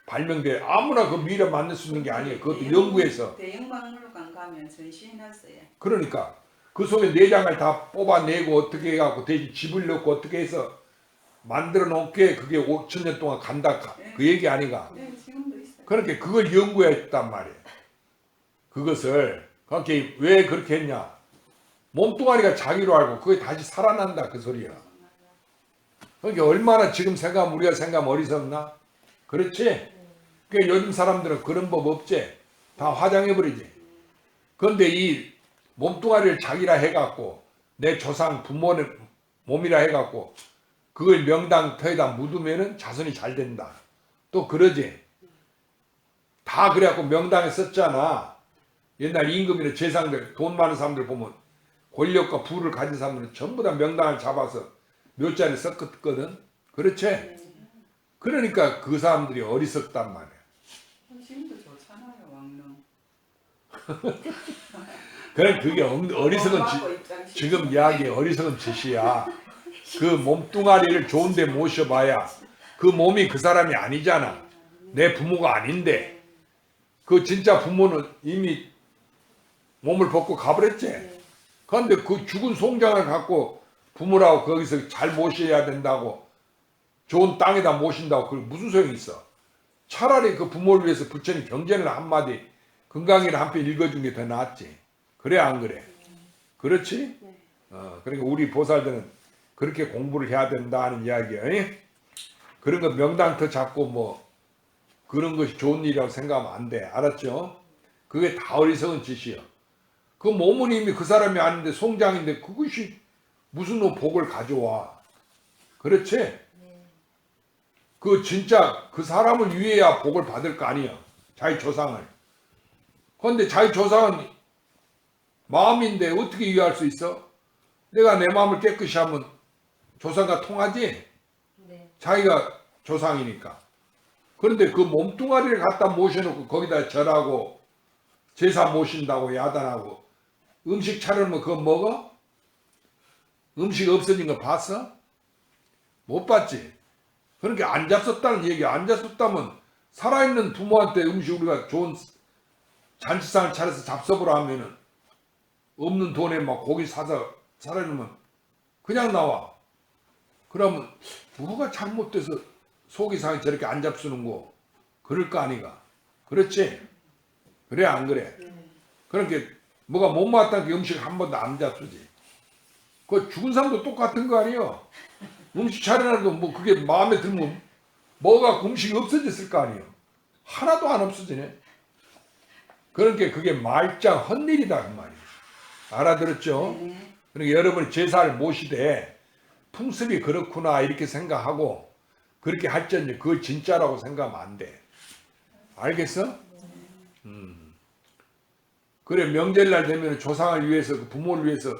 발명돼. 아무나 그 미라 만들 수 있는 게 아니에요. 그것도 연구해서. 대형박물관 가면 전시해놨어요. 그러니까 그 속에 내장을 다 뽑아내고 어떻게 해갖고 대신 집을 넣고 어떻게 해서 만들어 놓게 그게 5,000년 동안 간다 그 얘기 아니가. 네, 지금도 있어요. 그렇게 그걸 연구했단 말이에요. 그것을 그렇게 왜 그렇게 했냐? 몸뚱아리가 자기로 알고 그게 다시 살아난다 그 소리야. 그러니까 얼마나 지금 생각하면 우리가 생각하면 어리석나? 그렇지? 그러니까 요즘 사람들은 그런 법 없지? 다 화장해버리지. 그런데 이 몸뚱아리를 자기라 해갖고 내 조상 부모의 몸이라 해갖고 그걸 명당터에다 묻으면은 자손이 잘 된다. 또 그러지. 다 그래갖고 명당에 썼잖아. 옛날 임금이나 재상들 돈 많은 사람들 보면 권력과 부를 가진 사람들은 전부 다 명당을 잡아서 묘자를 썼거든. 그렇지? 그러니까 그 사람들이 어리석단 말이야. 지금도 좋잖아요, 왕릉. 그래 그게 어리석은 엄마하고 입장 지금 이야기 어리석은 짓이야. 그 몸뚱아리를 좋은데 모셔봐야 그 몸이 그 사람이 아니잖아. 내 부모가 아닌데 그 진짜 부모는 이미 몸을 벗고 가버렸지. 그런데 그 죽은 송장을 갖고 부모라고 거기서 잘 모셔야 된다고 좋은 땅에다 모신다고 그걸 무슨 소용이 있어? 차라리 그 부모를 위해서 부처님 경전을 한마디 건강이를 한 편 읽어준 게 더 낫지. 그래 안 그래? 그렇지? 네. 그러니까 우리 보살들은 그렇게 공부를 해야 된다 하는 이야기야. 그런 거 명당터 잡고 뭐 그런 것이 좋은 일이라고 생각하면 안 돼. 알았죠? 그게 다 어리석은 짓이야. 그 몸은 이미 그 사람이 아닌데 송장인데 그것이 무슨 복을 가져와. 그렇지? 그 진짜 그 사람을 위해야 복을 받을 거 아니야. 자기 조상을. 그런데 자기 조상은 마음인데 어떻게 이해할 수 있어? 내가 내 마음을 깨끗이 하면 조상과 통하지? 네. 자기가 조상이니까. 그런데 그 몸뚱아리를 갖다 모셔놓고 거기다 절하고 제사 모신다고 야단하고 음식 차려놓으면 그거 먹어? 음식 없어진 거 봤어? 못 봤지? 그러니까 안 잡섰다는 얘기야. 안 잡섰다면 살아있는 부모한테 음식 우리가 좋은 잔치상을 차려서 잡숴보라 하면은 없는 돈에 막 고기 사서 차려놓으면 그냥 나와. 그러면 뭐가 잘못돼서 속이상이 저렇게 안 잡수는 거 그럴 거 아니가. 그렇지? 그래 안 그래? 그러니까 뭐가 못 맞다는 게 음식 한 번도 안 잡수지. 그 죽은 사람도 똑같은 거 아니에요. 음식 차려놔도 뭐 그게 마음에 들면 뭐가 음식이 없어졌을 거 아니에요. 하나도 안 없어지네. 그러니까 그게 말짱 헛일이다 그 말이에요. 알아들었죠? 그러니까 여러분이 제사를 모시되 풍습이 그렇구나 이렇게 생각하고 그렇게 할지언정 그거 진짜라고 생각하면 안 돼. 알겠어? 그래 명절날 되면 조상을 위해서 그 부모를 위해서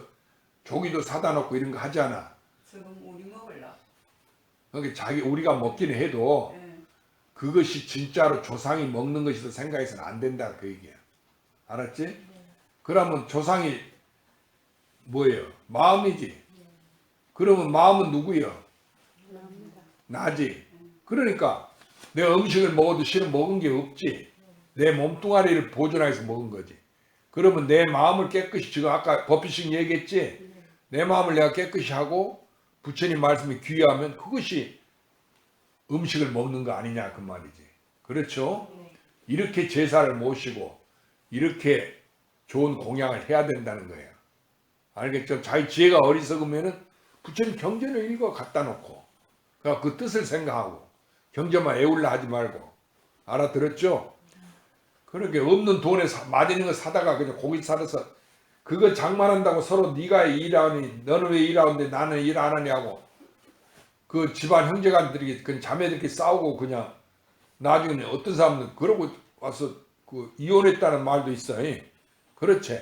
조기도 사다 놓고 이런 거 하잖아. 지금 우리 먹을라. 그러니까 자기 우리가 먹기는 해도 예. 그것이 진짜로 조상이 먹는 것이다 생각해서는 안 된다 그 얘기야. 알았지? 그러면 조상이 뭐예요? 마음이지. 그러면 마음은 누구예요? 나지. 그러니까 내가 음식을 먹어도 실은 먹은 게 없지. 내 몸뚱아리를 보존하기 위해서 먹은 거지. 그러면 내 마음을 깨끗이 지금 아까 법비식 얘기했지. 내 마음을 내가 깨끗이 하고 부처님 말씀이 귀하면 그것이 음식을 먹는 거 아니냐 그 말이지. 그렇죠? 이렇게 제사를 모시고 이렇게 좋은 공양을 해야 된다는 거예요. 알겠죠? 자기 지혜가 어리석으면은 부처님 경전을 읽어 갖다 놓고 그 뜻을 생각하고 경전만 애울라 하지 말고. 알아들었죠? 그렇게 없는 돈에 맛있는 거 사다가 그냥 고기 사서 그거 장만한다고 서로 네가 일하니 너는 왜 일하는데 나는 일 안 하냐고 그 집안 형제간들이 그 자매들끼리 싸우고 그냥 나중에 어떤 사람은 그러고 와서 그 이혼했다는 말도 있어. 그렇지?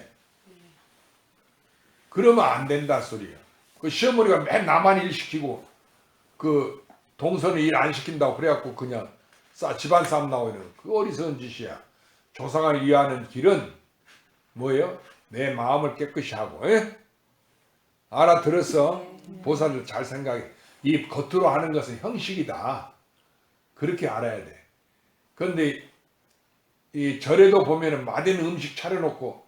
그러면 안 된다 소리야. 그 시어머니가 맨 나만 일 시키고 그 동서는 일 안 시킨다고 그래갖고 그냥 집안 싸움 나오는 그 어리석은 짓이야. 조상을 이해하는 길은 뭐예요? 내 마음을 깨끗이 하고. 알아들었어? 보살들 잘 생각해. 이 겉으로 하는 것은 형식이다. 그렇게 알아야 돼. 그런데 이 절에도 보면은 맛있는 음식 차려놓고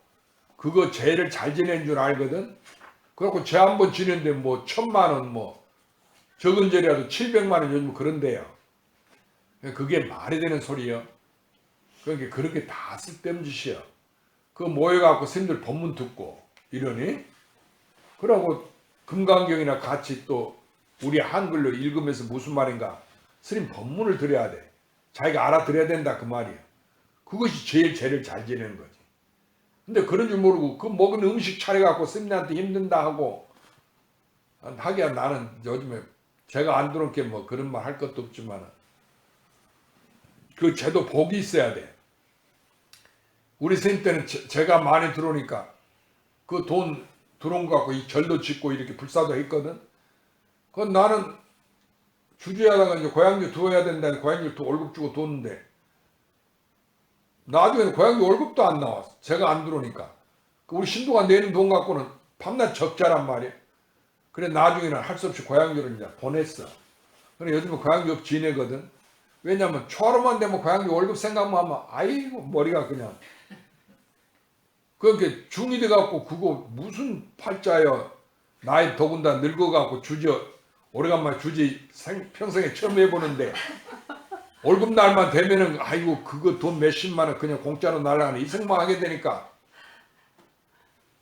그거 제를 잘 지낸 줄 알거든. 그래갖고 제 한 번 지냈는데 뭐 1000만 원 뭐 적은 절이라도 700만 원 요즘 그런데요. 그게 말이 되는 소리요. 그러니까 그렇게 다 쓸데없는 짓이야. 그거 모여갖고 스님들 법문 듣고 이러니 그러고 금강경이나 같이 또 우리 한글로 읽으면서 무슨 말인가 스님 법문을 들어야 돼. 자기가 알아들어야 된다 그 말이야. 그것이 제일 죄를 잘 지내는 거지. 근데 그런 줄 모르고 그 먹은 음식 차려갖고 스님한테 힘든다 하고 하기야 나는 요즘에 제가 안 들어온 게 뭐 그런 말 할 것도 없지만 그 죄도 복이 있어야 돼. 우리 스님 때는 제가 많이 들어오니까 그 돈 들어온 거 갖고 이 절도 짓고 이렇게 불사도 했거든. 그건 나는 주주하다가 이제 고향주 두어야 된다는 고향주 월급 주고 뒀는데 나중에는 고향주 월급도 안 나왔어. 제가 안 들어오니까. 우리 신도가 내는 돈 갖고는 밤낮 적자란 말이야. 그래 나중에는 할 수 없이 고향주를 이제 보냈어. 그래 요즘에 고향주 지내거든. 왜냐면 초하루만 되면 고향주 월급 생각만 하면 아이고 머리가 그냥 그렇게 중이 돼갖고 그거 무슨 팔자여 나이 더군다나 늙어갖고 주저 오래간만에 주지 평생에 처음 해보는데 월급날만 되면은 아이고 그거 돈 몇십만 원 그냥 공짜로 날라가는 이 생각만 하게 되니까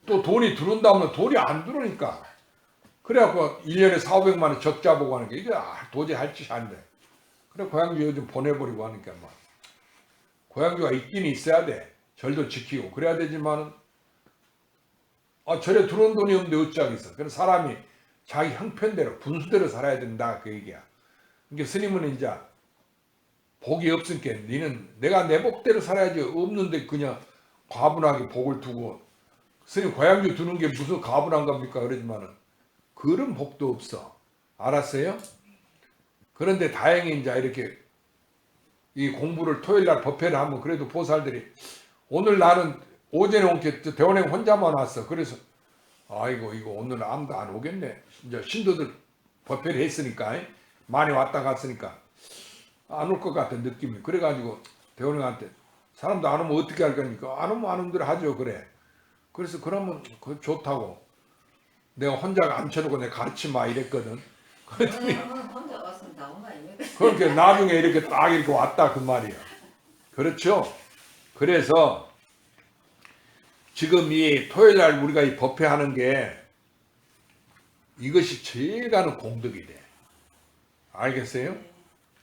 또 돈이 들어온다면 돈이 안 들어오니까 그래갖고 1년에 4,500만 원 적자 보고 하는 게 이게 도저히 할 짓이 안 돼. 그래 고향주 요즘 보내버리고 하니까 막 고향주가 있긴 있어야 돼. 절도 지키고 그래야 되지만은 절에 들어온 돈이 없는데 어쩌겠어. 그래서 사람이 자기 형편대로 분수대로 살아야 된다 그 얘기야. 그러니까 스님은 이제 복이 없으니까 니는 내가 내 복대로 살아야지 없는데 그냥 과분하게 복을 두고 스님 고향주 두는 게 무슨 과분한 겁니까 그러지만은 그런 복도 없어. 알았어요? 그런데 다행히 이제 이렇게 이 공부를 토요일날 법회를 하면 그래도 보살들이 오늘 나는 오전에 온게 대원행 혼자만 왔어. 그래서 아이고 이거 오늘 아무도 안 오겠네. 이제 신도들 법회를 했으니까 많이 왔다 갔으니까 안 올 것 같은 느낌이. 그래가지고 대원행한테 사람도 안 오면 어떻게 할 거니까 안 오면 안 오는 대로 하죠. 그래. 그래서 그러면 그 좋다고 내가 혼자 앉혀놓고 내가 가르치마 이랬거든. 그랬더니 혼자 가서 나오면 아니면 그렇게 나중에 이렇게 딱 이렇게 왔다 그 말이야. 그렇죠? 그래서 지금 이 토요일날 우리가 이 법회 하는 게 이것이 제일 가는 공덕이 돼. 알겠어요?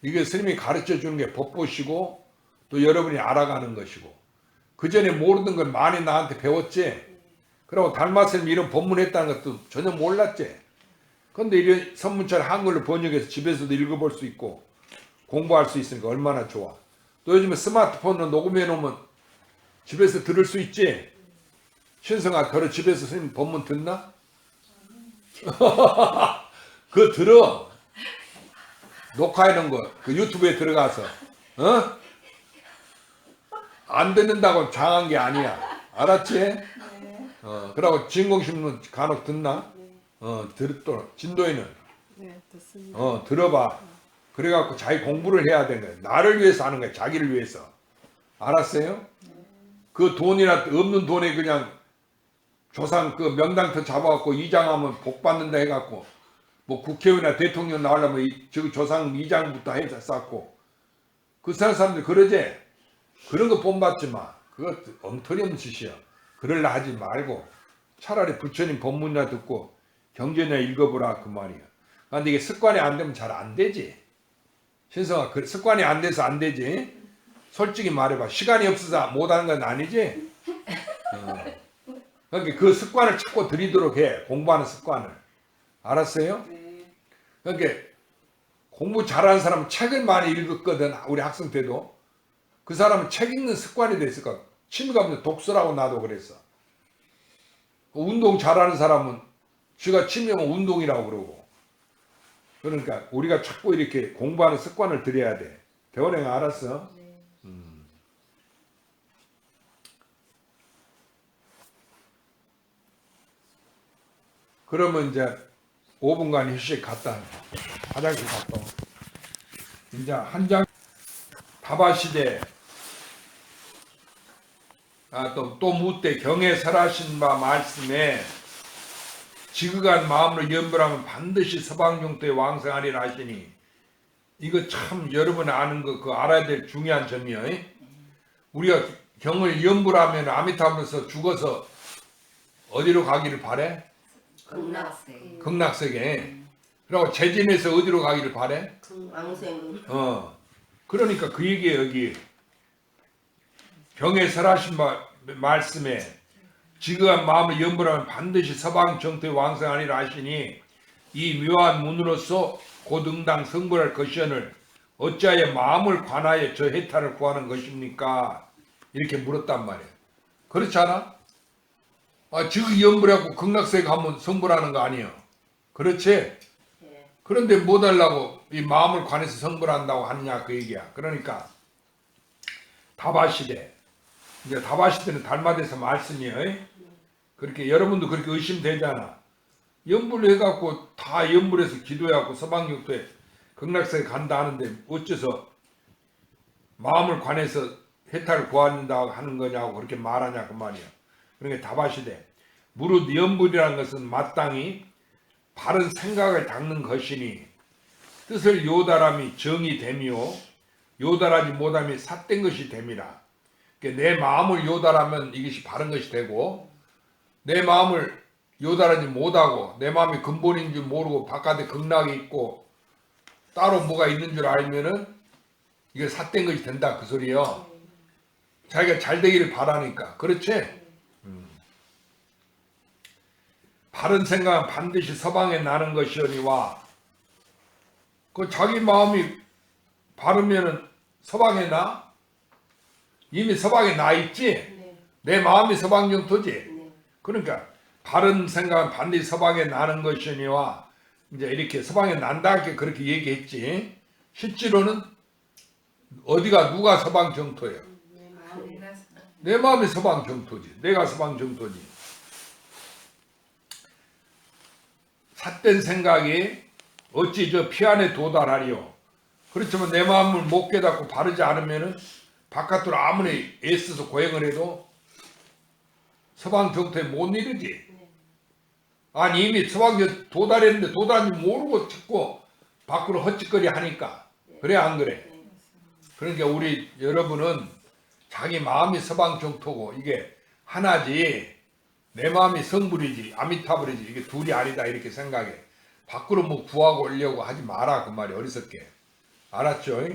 이게 스님이 가르쳐 주는 게 법보시고 또 여러분이 알아가는 것이고 그 전에 모르던 걸 많이 나한테 배웠지. 그리고 달마스님 이런 법문했다는 것도 전혀 몰랐지. 근데 이런 선문처럼 한글로 번역해서 집에서도 읽어볼 수 있고 공부할 수 있으니까 얼마나 좋아. 또 요즘에 스마트폰으로 녹음해 놓으면 집에서 들을 수 있지. 신성아 그래 집에서 스님 법문 듣나? 그거 들어. 녹화해 놓은 거 그 유튜브에 들어가서 안 듣는다고 장한 게 아니야. 알았지? 그러고 진공신문 간혹 듣나? 또 진도에는 네, 듣습니다. 들어봐. 그래갖고 자기 공부를 해야 되는 거야. 나를 위해서 하는 거야. 자기를 위해서. 알았어요? 그 돈이나 없는 돈에 그냥 조상 그 명당터 잡아갖고 이장하면 복 받는다 해갖고 뭐 국회의원이나 대통령 나오려면 저 조상 이장부터 해서 쌓고 그 사람들 그러지? 그런 거 본받지 마. 그거 엉터리 없는 짓이야. 그럴라 하지 말고 차라리 부처님 법문이나 듣고 경전이나 읽어보라 그 말이야. 근데 이게 습관이 안 되면 잘 안 되지. 신성아 습관이 안 돼서 안 되지. 솔직히 말해봐. 시간이 없어서 못하는 건 아니지. 그러니까 그 습관을 찾고 들이도록 해. 공부하는 습관을. 알았어요? 그러니까 공부 잘하는 사람은 책을 많이 읽었거든. 우리 학생 때도. 그 사람은 책 읽는 습관이 됐을까. 취미가 없는데 독서라고 나도 그랬어. 운동 잘하는 사람은 지가 취미면 운동이라고 그러고. 그러니까 우리가 자꾸 이렇게 공부하는 습관을 들여야 돼. 대원행 알았어? 그러면 이제 5분간 휴식 갔다 화장실 갔다 와. 이제 한 장 다바시대 또 묻되 경에 설하신 바 말씀에 지극한 마음으로 염불하면 반드시 서방중도에 왕성하리라 하시니 이거 참 여러분 아는 거 그거 알아야 될 중요한 점이에요. 우리가 경을 염불하면 아미타불에서 죽어서 어디로 가기를 바래? 극락세. 극락세계. 그리고 재진에서 어디로 가기를 바래? 왕생. 그러니까 그 얘기에 여기 경에 설하신 말씀에 지극한 마음을 염불하면 반드시 서방 정토에 왕성하리라 하시니 이 묘한 문으로서 곧 응당 성불할 것이오늘 어찌하여 마음을 관하여 저 해탈을 구하는 것입니까? 이렇게 물었단 말이에요. 그렇지 않아? 지극히 염불하고 극락세에 가면 성불하는 거 아니에요. 그렇지? 그런데 뭐 달라고 이 마음을 관해서 성불한다고 하느냐 그 얘기야. 그러니까 다바시대. 이제 다바시대는 달마대에서 말씀이에요. 그렇게 여러분도 그렇게 의심되잖아. 염불해갖고 다 염불해서 기도해갖고 서방육도에 극락세에 간다 하는데 어째서 마음을 관해서 해탈을 구한다고 하는 거냐고 그렇게 말하냐 그 말이야. 그러니까 다바시대. 무릇 염불이라는 것은 마땅히 바른 생각을 닦는 것이니 뜻을 요달함이 정이 되며 요달하지 못함이 삿된 것이 됨이라. 그러니까 내 마음을 요달하면 이것이 바른 것이 되고 내 마음을 요달하지 못하고 내 마음이 근본인 줄 모르고 바깥에 극락이 있고 따로 뭐가 있는 줄 알면은 이게 삿된 것이 된다 그 소리요. 자기가 잘 되기를 바라니까. 그렇지? 바른 생각은 반드시 서방에 나는 것이오니와 그 자기 마음이 바르면은 서방에 나? 이미 서방에 나 있지? 네. 내 마음이 서방 정토지? 네. 그러니까 바른 생각은 반드시 서방에 나는 것이니와 이제 이렇게 서방에 난다 이렇게 그렇게 얘기했지. 실제로는 어디가 누가 서방 정토예요? 내 마음이 서방 정토지. 내가 서방 정토지. 삿된 생각이 어찌 저 피안에 도달하리요. 그렇지만 내 마음을 못 깨닫고 바르지 않으면은 바깥으로 아무리 애써서 고행을 해도 서방 정토에 못 이르지. 아니 이미 서방 정토에 도달했는데 도달한지 모르고 자꾸 밖으로 헛짓거리 하니까. 그래 안 그래? 그러니까 우리 여러분은 자기 마음이 서방 정토고 이게 하나지 내 마음이 성불이지 아미타불이지 이게 둘이 아니다 이렇게 생각해. 밖으로 뭐 구하고 오려고 하지 마라 그 말이 어리석게. 알았죠?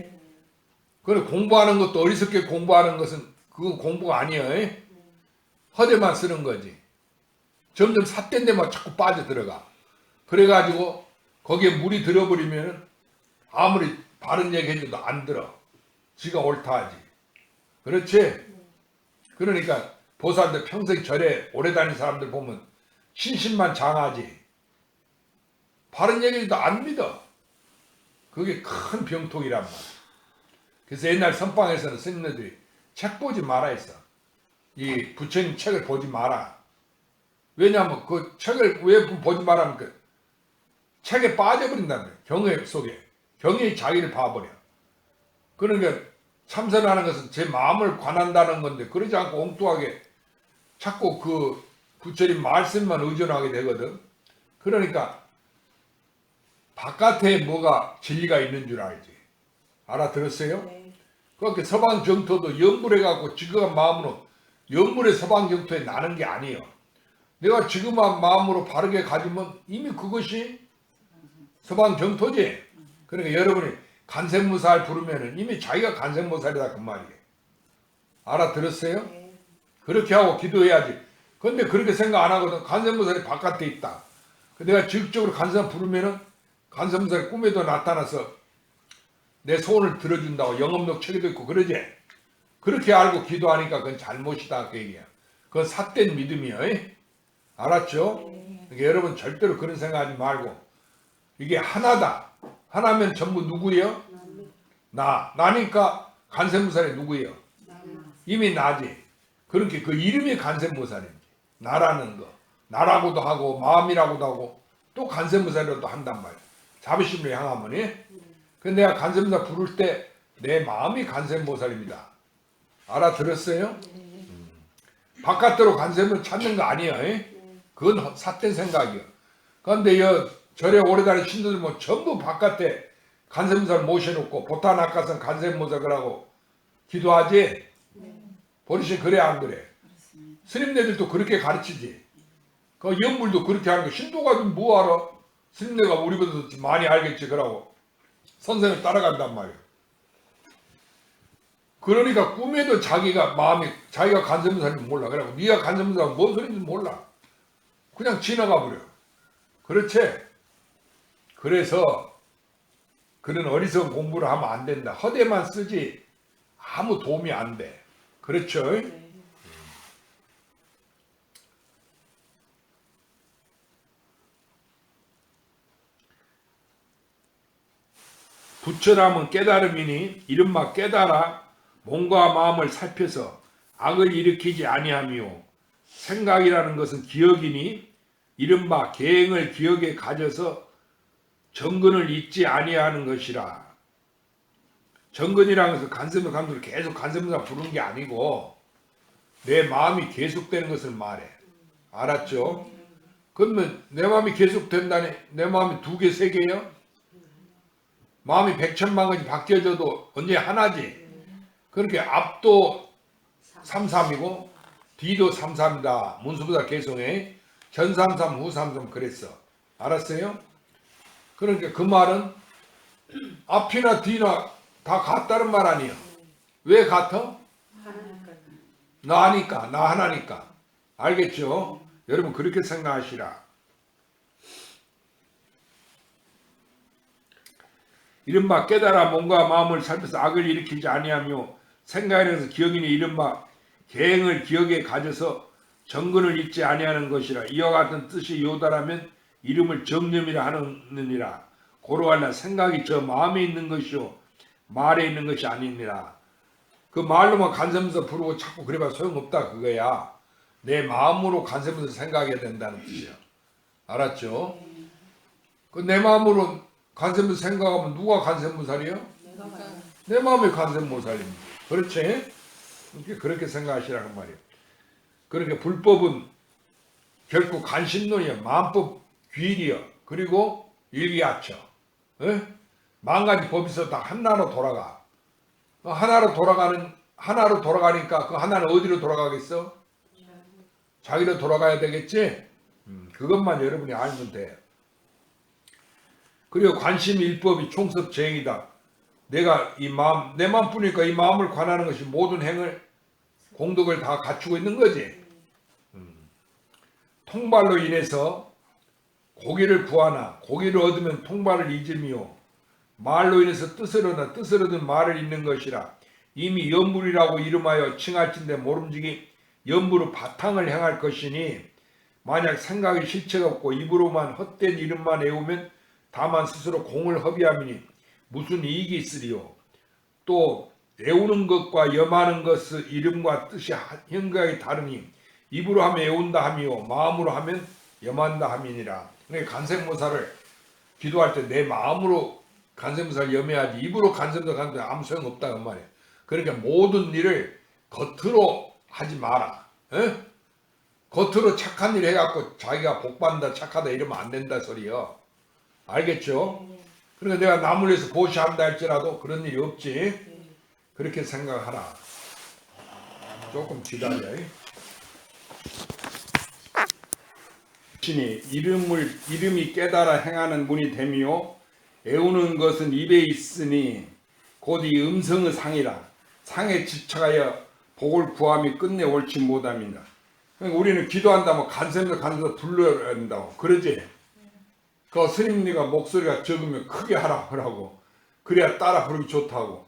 그래 공부하는 것도 어리석게 공부하는 것은 그건 공부가 아니에요. 허대만 쓰는 거지. 점점 삿된 데만 자꾸 빠져들어가. 그래가지고 거기에 물이 들어버리면 아무리 바른 얘기 해줘도 안 들어. 지가 옳다 하지. 그렇지? 그러니까 보살들 평생 절에 오래 다닌 사람들 보면 신심만 장하지. 바른 얘기도 안 믿어. 그게 큰 병통이란 말이야. 그래서 옛날 선방에서는 스님들이 책 보지 마라 했어. 이 부처님 책을 보지 마라. 왜냐하면 그 책을 왜 보지 마라 하면 그 책에 빠져버린다는 거야. 경외 속에. 경외의 자기를 봐버려. 그러니까 참선하는 것은 제 마음을 관한다는 건데 그러지 않고 엉뚱하게 자꾸 그 부처님 말씀만 의존하게 되거든. 그러니까 바깥에 뭐가 진리가 있는 줄 알지. 알아들었어요? 네. 그렇게 서방 정토도 염불해갖고 지극한 마음으로 염불의 서방 정토에 나는 게 아니에요. 내가 지금한 마음으로 바르게 가지면 이미 그것이 서방 정토지. 그러니까 여러분이 간센무살 부르면은 이미 자기가 간센무살이다 그 말이에요. 알아들었어요? 네. 그렇게 하고 기도해야지. 근데 그렇게 생각 안 하거든. 간센무살이 바깥에 있다. 내가 적극적으로 간센 부르면은 간센무살이 꿈에도 나타나서 내 소원을 들어준다고 영업록 책에도 있고 그러지. 그렇게 알고 기도하니까 그건 잘못이다 그 얘기야. 그건 삿된 믿음이야. 알았죠? 그러니까 여러분 절대로 그런 생각하지 말고 이게 하나다. 하나면 전부 누구예요? 나니까 간센무살이 누구예요? 이미 나지. 그렇게 그 이름이 간센무살인지 나라는 거. 나라고도 하고 마음이라고도 하고 또 간센무살이라도 한단 말이야. 자비심으로 향하면. 근데 내가 간센무살 부를 때 내 마음이 간센무살입니다. 알아들었어요? 바깥으로 간센무살 찾는 거 아니에요. 그건 삿된 생각이요. 그런데 절에 오래 다닌 신도들 뭐 전부 바깥에 간센무살 모셔놓고 보타나카선 간센무살 그러고 기도하지. 버리시 그래 안 그래? 스님네들도 그렇게 가르치지. 그 연불도 그렇게 하는 거. 신도가 좀 뭐 알아? 스님네가 우리보다 많이 알겠지 그러고 선생을 따라간단 말이야. 그러니까 꿈에도 자기가 마음이 자기가 간센무살인지 몰라. 그래고 네가 간센무살은 뭔 소리인지 몰라. 그냥 지나가 버려. 그렇지? 그래서 그런 어리석은 공부를 하면 안 된다. 허대만 쓰지 아무 도움이 안 돼. 그렇죠? 네. 부처람은 깨달음이니 이른바 깨달아 몸과 마음을 살펴서 악을 일으키지 아니하며 생각이라는 것은 기억이니 이른바 계행을 기억에 가져서 정근을 잊지 아니하는 것이라. 정근이라는 것은 간센무살 계속 간센무살 부르는 게 아니고 내 마음이 계속되는 것을 말해. 알았죠? 그러면 내 마음이 계속 된다니. 내 마음이 2개, 3개요? 마음이 100천만 가지 바뀌어져도 언제 하나지. 그렇게 앞도 33이고 뒤도 33이다. 문수보다 개성에 전 33, 후 33 그랬어. 알았어요? 그러니까 그 말은 앞이나 뒤나 다 같다는 말 아니야. 왜 같아? 나 아니까, 나 하나니까. 알겠죠? 여러분 그렇게 생각하시라. 이른바 깨달아 몸과 마음을 살펴서 악을 일으키지 아니하며 생각에 대해서 기억이니 이른바 계행을 기억에 가져서 정근을 잊지 아니하는 것이라. 이와 같은 뜻이 요다라면 이름을 정념이라 하느니라. 고로하나 생각이 저 마음에 있는 것이요 말에 있는 것이 아니니라. 그 말로만 간섭해서 부르고 자꾸 그래봐 소용없다 그거야. 내 마음으로 간섭해서 생각해야 된다는 뜻이야. 알았죠? 그 내 마음으로 간섭해서 생각하면 누가 간섭무살이야? 내 마음이 간섭무살입니다. 그렇지? 그렇게 생각하시라는 말이에요. 그러니까 불법은 결국 간신론이야. 마음법 귀일이야. 그리고 일기야처. 만 가지 법이 있어 다 하나로 돌아가. 하나로 돌아가니까 그 하나는 어디로 돌아가겠어? 자기로 돌아가야 되겠지? 그것만 여러분이 알면 돼. 그리고 관심 일법이 총섭 제행이다. 내가 이 마음, 내 마음뿐이니까 이 마음을 관하는 것이 모든 행을 공덕을 다 갖추고 있는 거지. 통발로 인해서 고기를 구하나 고기를 얻으면 통발을 잊으며 말로 인해서 뜻을 얻나 뜻을 얻은 말을 잊는 것이라. 이미 연불이라고 이름하여 칭할진대 모름지기 연불의 바탕을 행할 것이니 만약 생각이 실체가 없고 입으로만 헛된 이름만 외우면 다만 스스로 공을 허비함이니 무슨 이익이 있으리요. 또 외우는 것과 염하는 것의 이름과 뜻이 현각이 다르니 입으로 하면 외운다 하며 마음으로 하면 염한다 함이니라. 그러니까 간생모사를 기도할 때 내 마음으로 간생모사를 염해야지 입으로 간생모사 하는데 아무 소용없다 그 말이야. 그러니까 모든 일을 겉으로 하지 마라. 겉으로 착한 일 해갖고 자기가 복받는다 착하다 이러면 안 된다 소리야. 알겠죠? 그러니까 내가 남을 위해서 보시한다 할지라도 그런 일이 없지. 그렇게 생각하라. 조금 기다려. 신이 이름이 깨달아 행하는 분이 되며 애우는 것은 입에 있으니 곧 이 음성의 상이라. 상에 집착하여 복을 구함이 끝내 옳지 못함이다. 그러니까 우리는 기도한다면 간섭해서 불러야 된다고 그러지. 그 스님네가 목소리가 적으면 크게 하라고 그래야 따라 부르기 좋다고.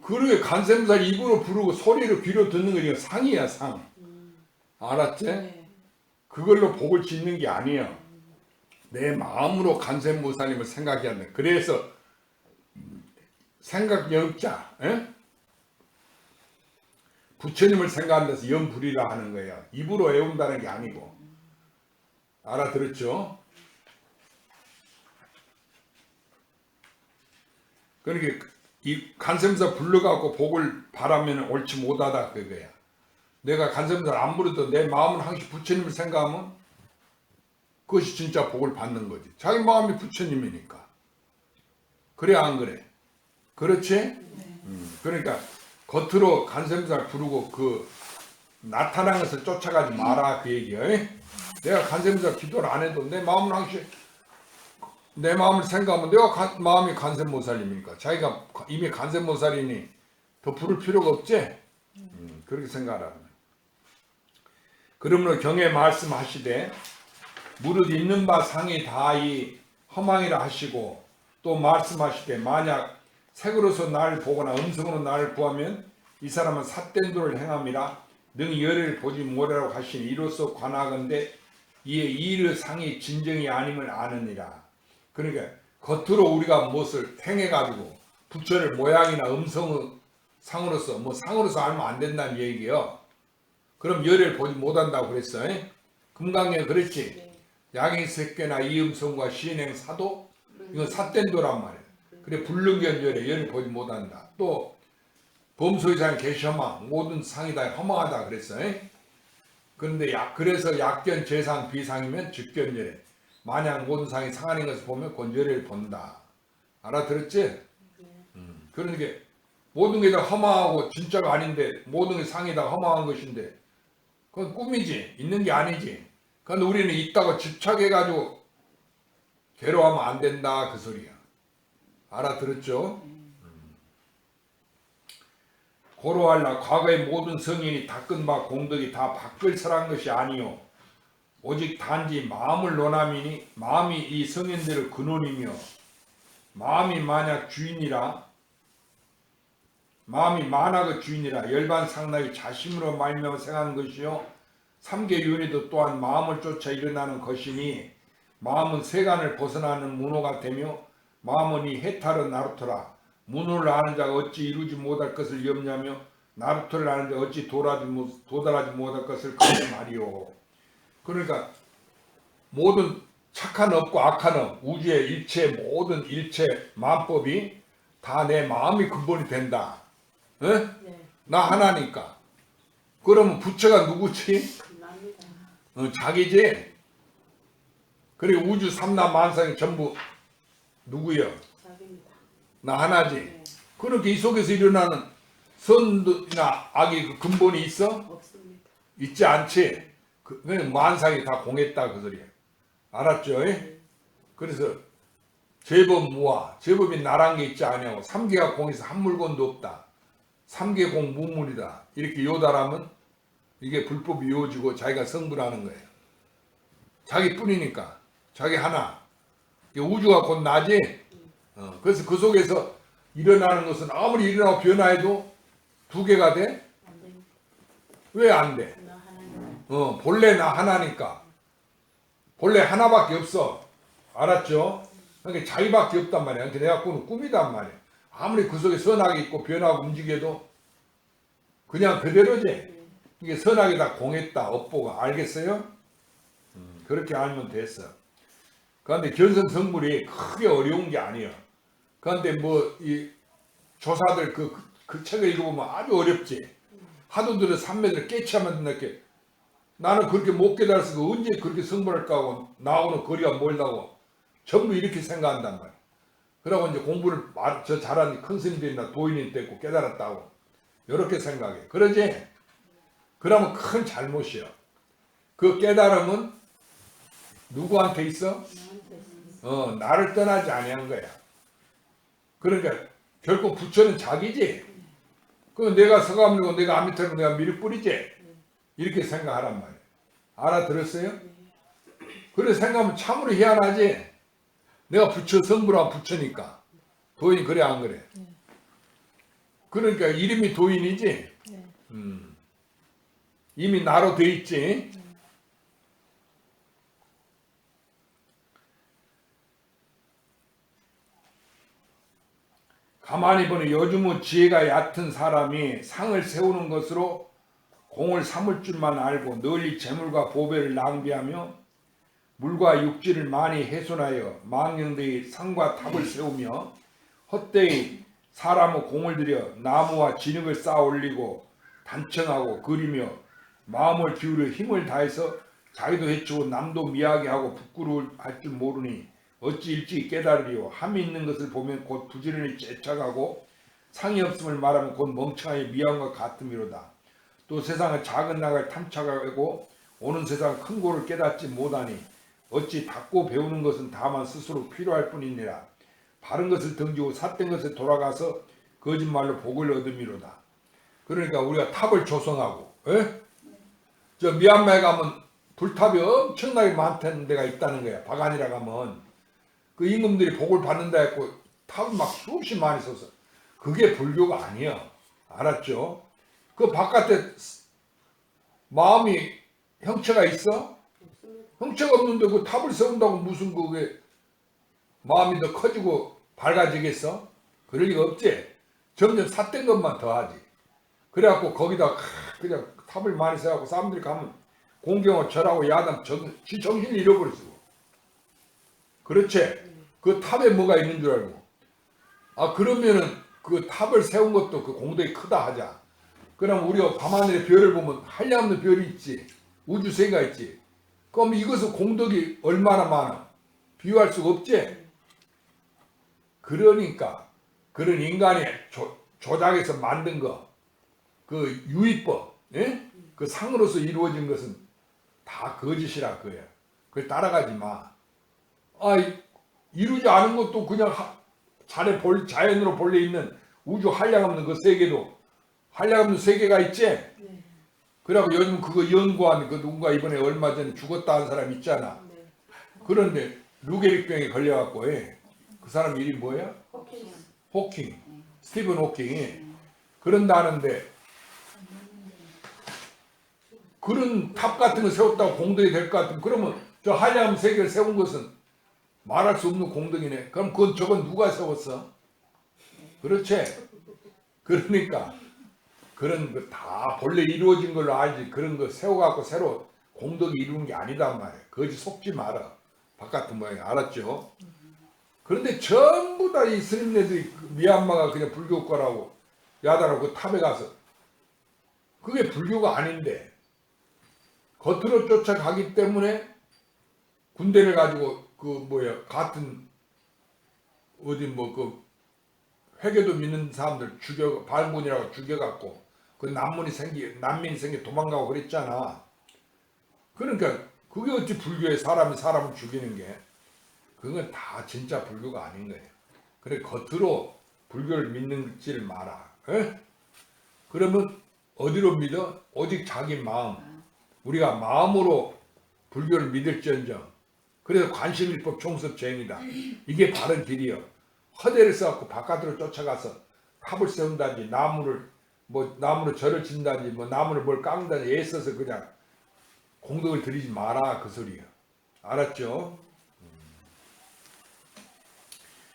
그러게 간샘살 입으로 부르고 소리로 귀로 듣는 거 상이야 상. 알았지? 그걸로 복을 짓는 게 아니야. 내 마음으로 간샘무사님을 생각해야 돼. 그래서 생각 영자 부처님을 생각한다서 영불이라 하는 거야. 입으로 외운다는 게 아니고. 알아들었죠? 그러니까 이 간샘사 불러갖고 복을 바라면 옳지 못하다 그거야. 내가 간샘사를 안 부르도 내 마음은 항상 부처님을 생각하면 그것이 진짜 복을 받는 거지. 자기 마음이 부처님이니까. 그래 안 그래? 그렇지? 그러니까 겉으로 간샘사를 부르고 그 나타난 것을 쫓아가지 마라 그 얘기야. 내가 간샘사 기도를 안 해도 내 마음은 항상 내 마음을 생각하면 내가 마음이 간샘모살님이니까 자기가 이미 간샘모살이니 더 부를 필요가 없지? 그렇게 생각하라. 그러므로 경에 말씀하시되 무릇 있는 바 상이 다이 허망이라 하시고 또 말씀하시되 만약 색으로서 나를 보거나 음성으로 나를 구하면 이 사람은 삿된 도를 행함이라 능히 열애를 보지 못하라고 하시니 이로써 관하건대 이에 이 일의 상이 진정이 아님을 아느니라. 그러니까 겉으로 우리가 무엇을 행해가지고 부처를 모양이나 음성의 상으로서 상으로서 알면 안 된다는 얘기예요. 그럼 열애를 보지 못한다고 그랬어. 금강에 그랬지. 양행색계나 이음성과 시인행 사도 이건 삿된도란 말이에요. 그래 불능견 열애를 보지 못한다. 또 범소이상 개시허망 모든 상이 다 허망하다 그랬어. 그런데 그래서 약견 재상 비상이면 즉견열애. 만약 모든 상이 상하는 것을 보면 권열애를 본다. 알아들었지? 그러니까 모든 게 다 허망하고 진짜가 아닌데 모든 게 상이다 허망한 것인데 그건 꿈이지 있는 게 아니지. 그런데 우리는 있다고 집착해가지고 괴로워하면 안 된다 그 소리야. 알아들었죠? 고로할라 과거의 모든 성인이 닦은 바 공덕이 다 밖을설한 것이 아니요 오직 단지 마음을 논함이니 마음이 이 성인들의 근원이며 마음이 만약 주인이라 마음이 만악의 주인이라 열반 상락이 자심으로 말미암아 생하는 것이요 삼계 윤회도 또한 마음을 쫓아 일어나는 것이니 마음은 세간을 벗어나는 문호가 되며 마음은 이 해탈은 나루토라 문호를 아는 자가 어찌 이루지 못할 것을 염려하며 나루토를 아는 자가 어찌 도달하지 못할 것을 그렇게 말이요. 그러니까 모든 착한 업과 악한 업 우주의 일체 모든 일체 만법이 다 내 마음이 근본이 된다. 에? 네. 나 하나니까. 그러면 부처가 누구지? 납니다. 자기지. 그리고 우주 삼라만상이 전부 누구요? 자기입니다. 나 하나지. 네. 그렇게 이 속에서 일어나는 선이나 악의 그 근본이 있어? 없습니다. 있지 않지. 그 만상이 다 공했다 그 소리야. 알았죠? 그래서 제법 무아, 제법이 나란 게 있지 아니하고 삼계가 공에서 한 물건도 없다. 삼계 공 무물이다. 이렇게 요달하면 이게 불법이 이루어지고 자기가 성불하는 거예요. 자기뿐이니까. 자기 하나. 우주가 곧 나지. 그래서 그 속에서 일어나는 것은 아무리 일어나고 변화해도 두 개가 돼? 안 됩니다. 왜 안 돼? 나 하나님. 본래 나 하나니까. 본래 하나밖에 없어. 알았죠? 그러니까 자기밖에 없단 말이야. 그러니까 내가 꾸는 꿈이단 말이야. 아무리 그 속에 선악이 있고 변하고 움직여도 그냥 그대로지. 이게 선악이 다 공했다. 업보가. 알겠어요? 그렇게 알면 됐어. 그런데 견성성불이 크게 어려운 게 아니야. 그런데 뭐 이 조사들 그 책을 읽어보면 아주 어렵지. 하도 들어 삼매들 깨치하면 이렇게 나는 그렇게 못 깨달았으니까 언제 그렇게 성불할까 하고 나하고는 거리가 멀다고 전부 이렇게 생각한단 말이야. 그러고 이제 공부를 저 잘한 큰 스님들이나 도인이 됐고 깨달았다고 이렇게 생각해. 그러지? 그러면 큰 잘못이야. 그 깨달음은 누구한테 있어? 나를 떠나지 아니한 거야. 그러니까 결국 부처는 자기지. 그 내가 서가물고 내가 아미타고 내가 미륵 뿌리지. 이렇게 생각하란 말이야. 알아들었어요? 그래 생각하면 참으로 희한하지. 내가 부처 성불한 부처니까. 도인이 그래 안 그래? 그러니까 이름이 도인이지. 이미 나로 돼 있지. 가만히 보니 요즘은 지혜가 얕은 사람이 상을 세우는 것으로 공을 삼을 줄만 알고 널리 재물과 보배를 낭비하며 물과 육지를 많이 훼손하여 망령되이 상과 탑을 세우며 헛되이 사람의 공을 들여 나무와 진흙을 쌓아 올리고 단청하고 그리며 마음을 기울여 힘을 다해서 자기도 해치고 남도 미하게 하고 부끄러워할 줄 모르니 어찌 일찍 깨달으리요. 함이 있는 것을 보면 곧 부지런히 째착하고 상이 없음을 말하면 곧 멍청하게 미안과 같음이로다. 또 세상은 작은 낙을 탐착하고 오는 세상 큰 고를 깨닫지 못하니 어찌 닦고 배우는 것은 다만 스스로 필요할 뿐이니라. 바른 것을 등지고 삿된 것에 돌아가서 거짓말로 복을 얻음이로다. 그러니까 우리가 탑을 조성하고 저 미얀마에 가면 불탑이 엄청나게 많다는 데가 있다는 거야. 바간이라 가면 그 임금들이 복을 받는다 했고 탑을 막 수없이 많이 써서 그게 불교가 아니야. 알았죠? 그 바깥에 마음이 형체가 있어? 형체가 없는데 그 탑을 세운다고 무슨 그게 마음이 더 커지고 밝아지겠어? 그럴 리가 없지. 점점 삿된 것만 더하지. 그래갖고 거기다 그냥 탑을 많이 세워갖고 사람들이 가면 공경을 절하고 야단 지 정신을 잃어버렸어. 그렇지? 그 탑에 뭐가 있는 줄 알고. 그러면은 그 탑을 세운 것도 그 공덕이 크다 하자. 그럼 우리가 밤하늘의 별을 보면 한량없는 별이 있지. 우주 세계가 있지. 그럼 이것은 공덕이 얼마나 많아? 비유할 수가 없지. 그러니까 그런 인간이 조작해서 만든 거, 그 유의법, 예? 그 상으로서 이루어진 것은 다 거짓이라 그거야. 그걸 따라가지 마. 이루지 않은 것도 그냥 자연으로 본래 있는 우주 한량없는 그 세계도 한량없는 세계가 있지. 그래갖고 요즘 그거 연구하는 그 누군가 이번에 얼마 전에 죽었다 한 사람 있잖아. 그런데 루게릭병에 걸려갖고 그 사람 이름이 뭐야? 호킹. 스티븐 호킹이 그런다는데 그런 탑 같은 거 세웠다고 공덕이 될 것 같으면 그러면 저 한량없는 세계를 세운 것은 말할 수 없는 공덕이네. 그럼 저건 누가 세웠어? 그렇지? 그러니까 그런 거 다 본래 이루어진 걸로 알지. 그런 거 세워갖고 새로 공덕이 이루는 게 아니단 말이야. 거짓 속지 마라. 바깥은 모양 알았죠? 그런데 전부 다 이 스님네들이 미얀마가 그냥 불교 거라고 야단하고 그 탑에 가서 그게 불교가 아닌데 겉으로 쫓아가기 때문에 군대를 가지고 같은 어디 그 회계도 믿는 사람들 반군이라고 죽여갖고 그 난민이 생기 도망가고 그랬잖아. 그러니까 그게 어찌 불교에 사람이 사람을 죽이는 게 그건 다 진짜 불교가 아닌 거예요. 그래 겉으로 불교를 믿는지를 마라. 에? 그러면 어디로 믿어? 오직 자기 마음. 우리가 마음으로 불교를 믿을지언정. 그래서 관심일법 총섭쟁이다. 이게 바른 길이요. 허대를 써갖고 바깥으로 쫓아가서 탑을 세운다든지 나무로 절을 진다든지 나무를 뭘 깎는다든지 애써서 그냥 공덕을 들이지 마라 그 소리야. 알았죠?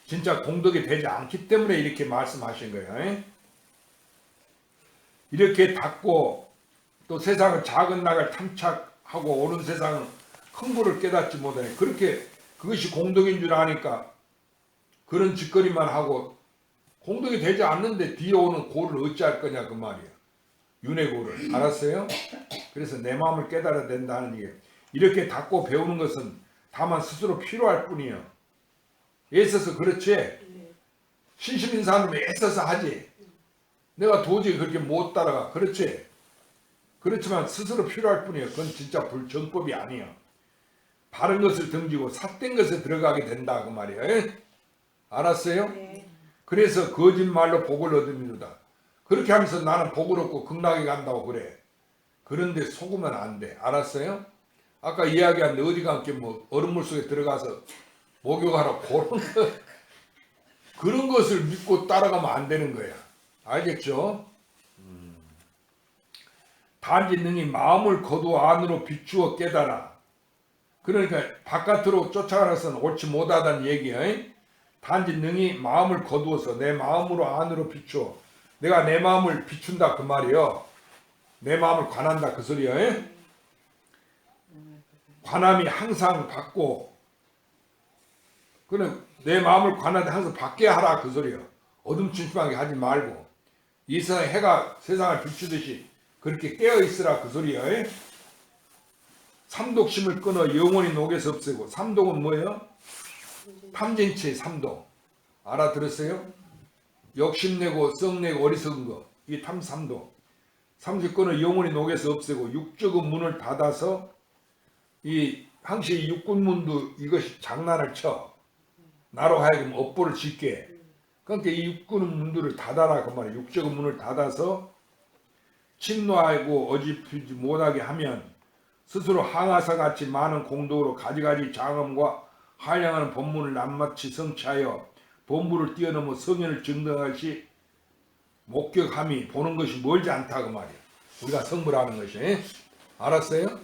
진짜 공덕이 되지 않기 때문에 이렇게 말씀하신 거예요. 이렇게 닫고 또 세상은 작은 낙을 탐착하고 옳은 세상은 큰 거를 깨닫지 못하네. 그렇게 그것이 공덕인 줄 아니까 그런 짓거리만 하고 공덕이 되지 않는데 뒤에 오는 고를 어찌할 거냐 그 말이야. 윤회고를. 알았어요? 그래서 내 마음을 깨달아야 된다는 얘기예요. 이렇게 닫고 배우는 것은 다만 스스로 필요할 뿐이에요. 애써서 그렇지. 신심인 사람은 애써서 하지. 내가 도저히 그렇게 못 따라가. 그렇지. 그렇지만 스스로 필요할 뿐이에요. 그건 진짜 정법이 아니에요. 바른 것을 등지고 삿된 것에 들어가게 된다 그 말이에요. 에? 알았어요? 그래서 거짓말로 복을 얻으리로다. 그렇게 하면서 나는 복을 얻고 극락에 간다고 그래. 그런데 속으면 안 돼. 알았어요? 아까 이야기한 어디가 함께 얼음물 속에 들어가서 목욕하러 그런 것을 믿고 따라가면 안 되는 거야. 알겠죠? 단지 능히 마음을 거두어 안으로 비추어 깨달아. 그러니까 바깥으로 쫓아가서는 옳지 못하다는 얘기야. 단지 능히 마음을 거두어서 내 마음으로 안으로 비추어. 내가 내 마음을 비춘다 그 말이요. 내 마음을 관한다 그 소리야. 관함이 항상 받고 그래 내 마음을 관한데 항상 받게 하라 그 소리야. 어둠침침하게 하지 말고 이 세상 해가 세상을 비추듯이 그렇게 깨어 있으라 그 소리야. 삼독심을 끊어 영원히 녹에서 없애고. 삼독은 뭐예요? 탐진치 삼독. 알아들었어요? 욕심내고 썩내고 어리석은 거. 이게 탐삼독. 삼독 끊어 영원히 녹에서 없애고 육적의 문을 닫아서 이 항시 육군문도 이것이 장난을 쳐. 나로 하여금 업보를 짓게. 그러니까 이 육군의 문들을 닫아라 그 말이야. 육적의 문을 닫아서 침노하고 어지럽히지 못하게 하면 스스로 항아사같이 많은 공덕으로 가지가지 장엄과 한량하는 법문을 낱낱이 성취하여 본부를 뛰어넘어 성현을 증등하시 목격함이 보는 것이 멀지 않다 그 말이야. 우리가 성불하는 것이. 알았어요?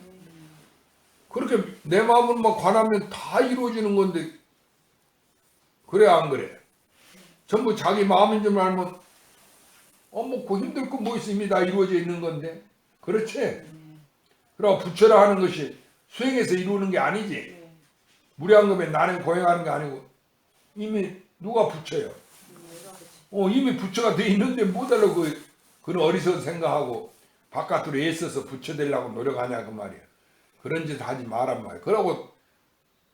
그렇게 내 마음을 관하면 다 이루어지는 건데 그래 안 그래? 전부 자기 마음인 줄 알면 그 힘들 거 뭐 있습니다. 이루어져 있는 건데. 그렇지? 그러고 부처라 하는 것이 수행해서 이루는 게 아니지. 무량겁에 나는 고행하는 게 아니고 이미 누가 부처요? 이미 부처가 돼 있는데 뭐달라고 그런 어리석은 생각하고 바깥으로 애써서 부처 되려고 노력하냐 그 말이야. 그런 짓 하지 말란 말이야. 그러고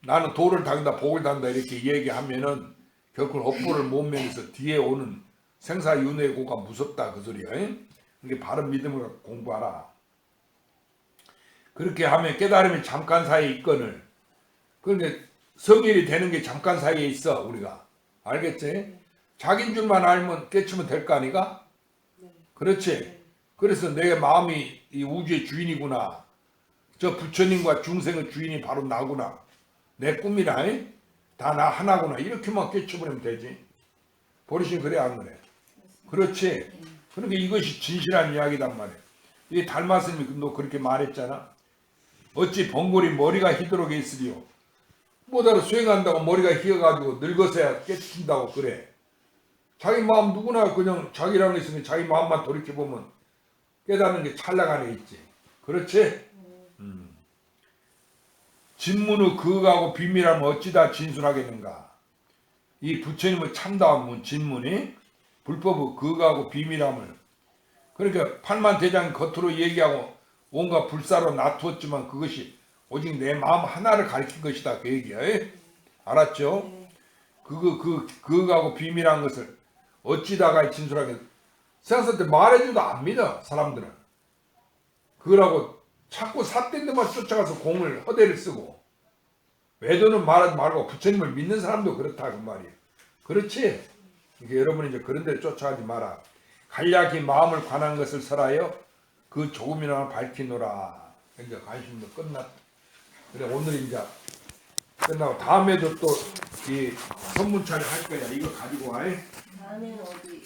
나는 도를 닦는다 복을 닦는다 이렇게 얘기하면은 결코 업보를 못 면해서 뒤에 오는 생사윤회고가 무섭다 그 소리야. 그러니까 바른 믿음을 갖고 공부하라. 그렇게 하면 깨달음이 잠깐 사이에 있거늘. 그런데 성일이 되는 게 잠깐 사이에 있어 우리가. 알겠지? 자기인 줄만 알면 깨치면 될 거 아니가? 그렇지? 그래서 내 마음이 이 우주의 주인이구나. 저 부처님과 중생의 주인이 바로 나구나. 내 꿈이라. 다 나 하나구나. 이렇게만 깨쳐버리면 되지. 버리신 그래 안 그래? 그렇지? 그러니까 이것이 진실한 이야기단 말이야. 이 달마스님이 너 그렇게 말했잖아. 어찌 번골이 머리가 희도록에 있으리요. 뭐다로 수행한다고 머리가 휘어가지고 늙어서야 깨친다고 그래. 자기 마음 누구나 그냥 자기라는 게 있으면 자기 마음만 돌이켜보면 깨닫는 게 찰나간에 있지. 그렇지? 진문의 거하고 비밀하면 어찌다 진술하겠는가. 이 부처님의 참다운 문 진문이 불법의 거하고 비밀함을 그러니까 팔만대장 겉으로 얘기하고 온갖 불사로 놔두었지만 그것이 오직 내 마음 하나를 가리킨 것이다 그 얘기야. 알았죠? 그거하고 비밀한 것을 어찌다가 진술하겠는가. 생각할 때 말해줘도 안 믿어 사람들은. 그거라고 자꾸 삿된 데만 쫓아가서 공을 허대를 쓰고 외도는 말하지 말고 부처님을 믿는 사람도 그렇다 그 말이에요. 그렇지? 그러니까 여러분이 이제 그런 데를 쫓아가지 마라. 간략히 마음을 관한 것을 설하여 그 조금이나마 밝히노라. 이제 관심도 끝났다. 그래 오늘 이제 끝나고 다음에도 또 이 선문차를 할 거야. 이거 가지고 와. 다음에는 어디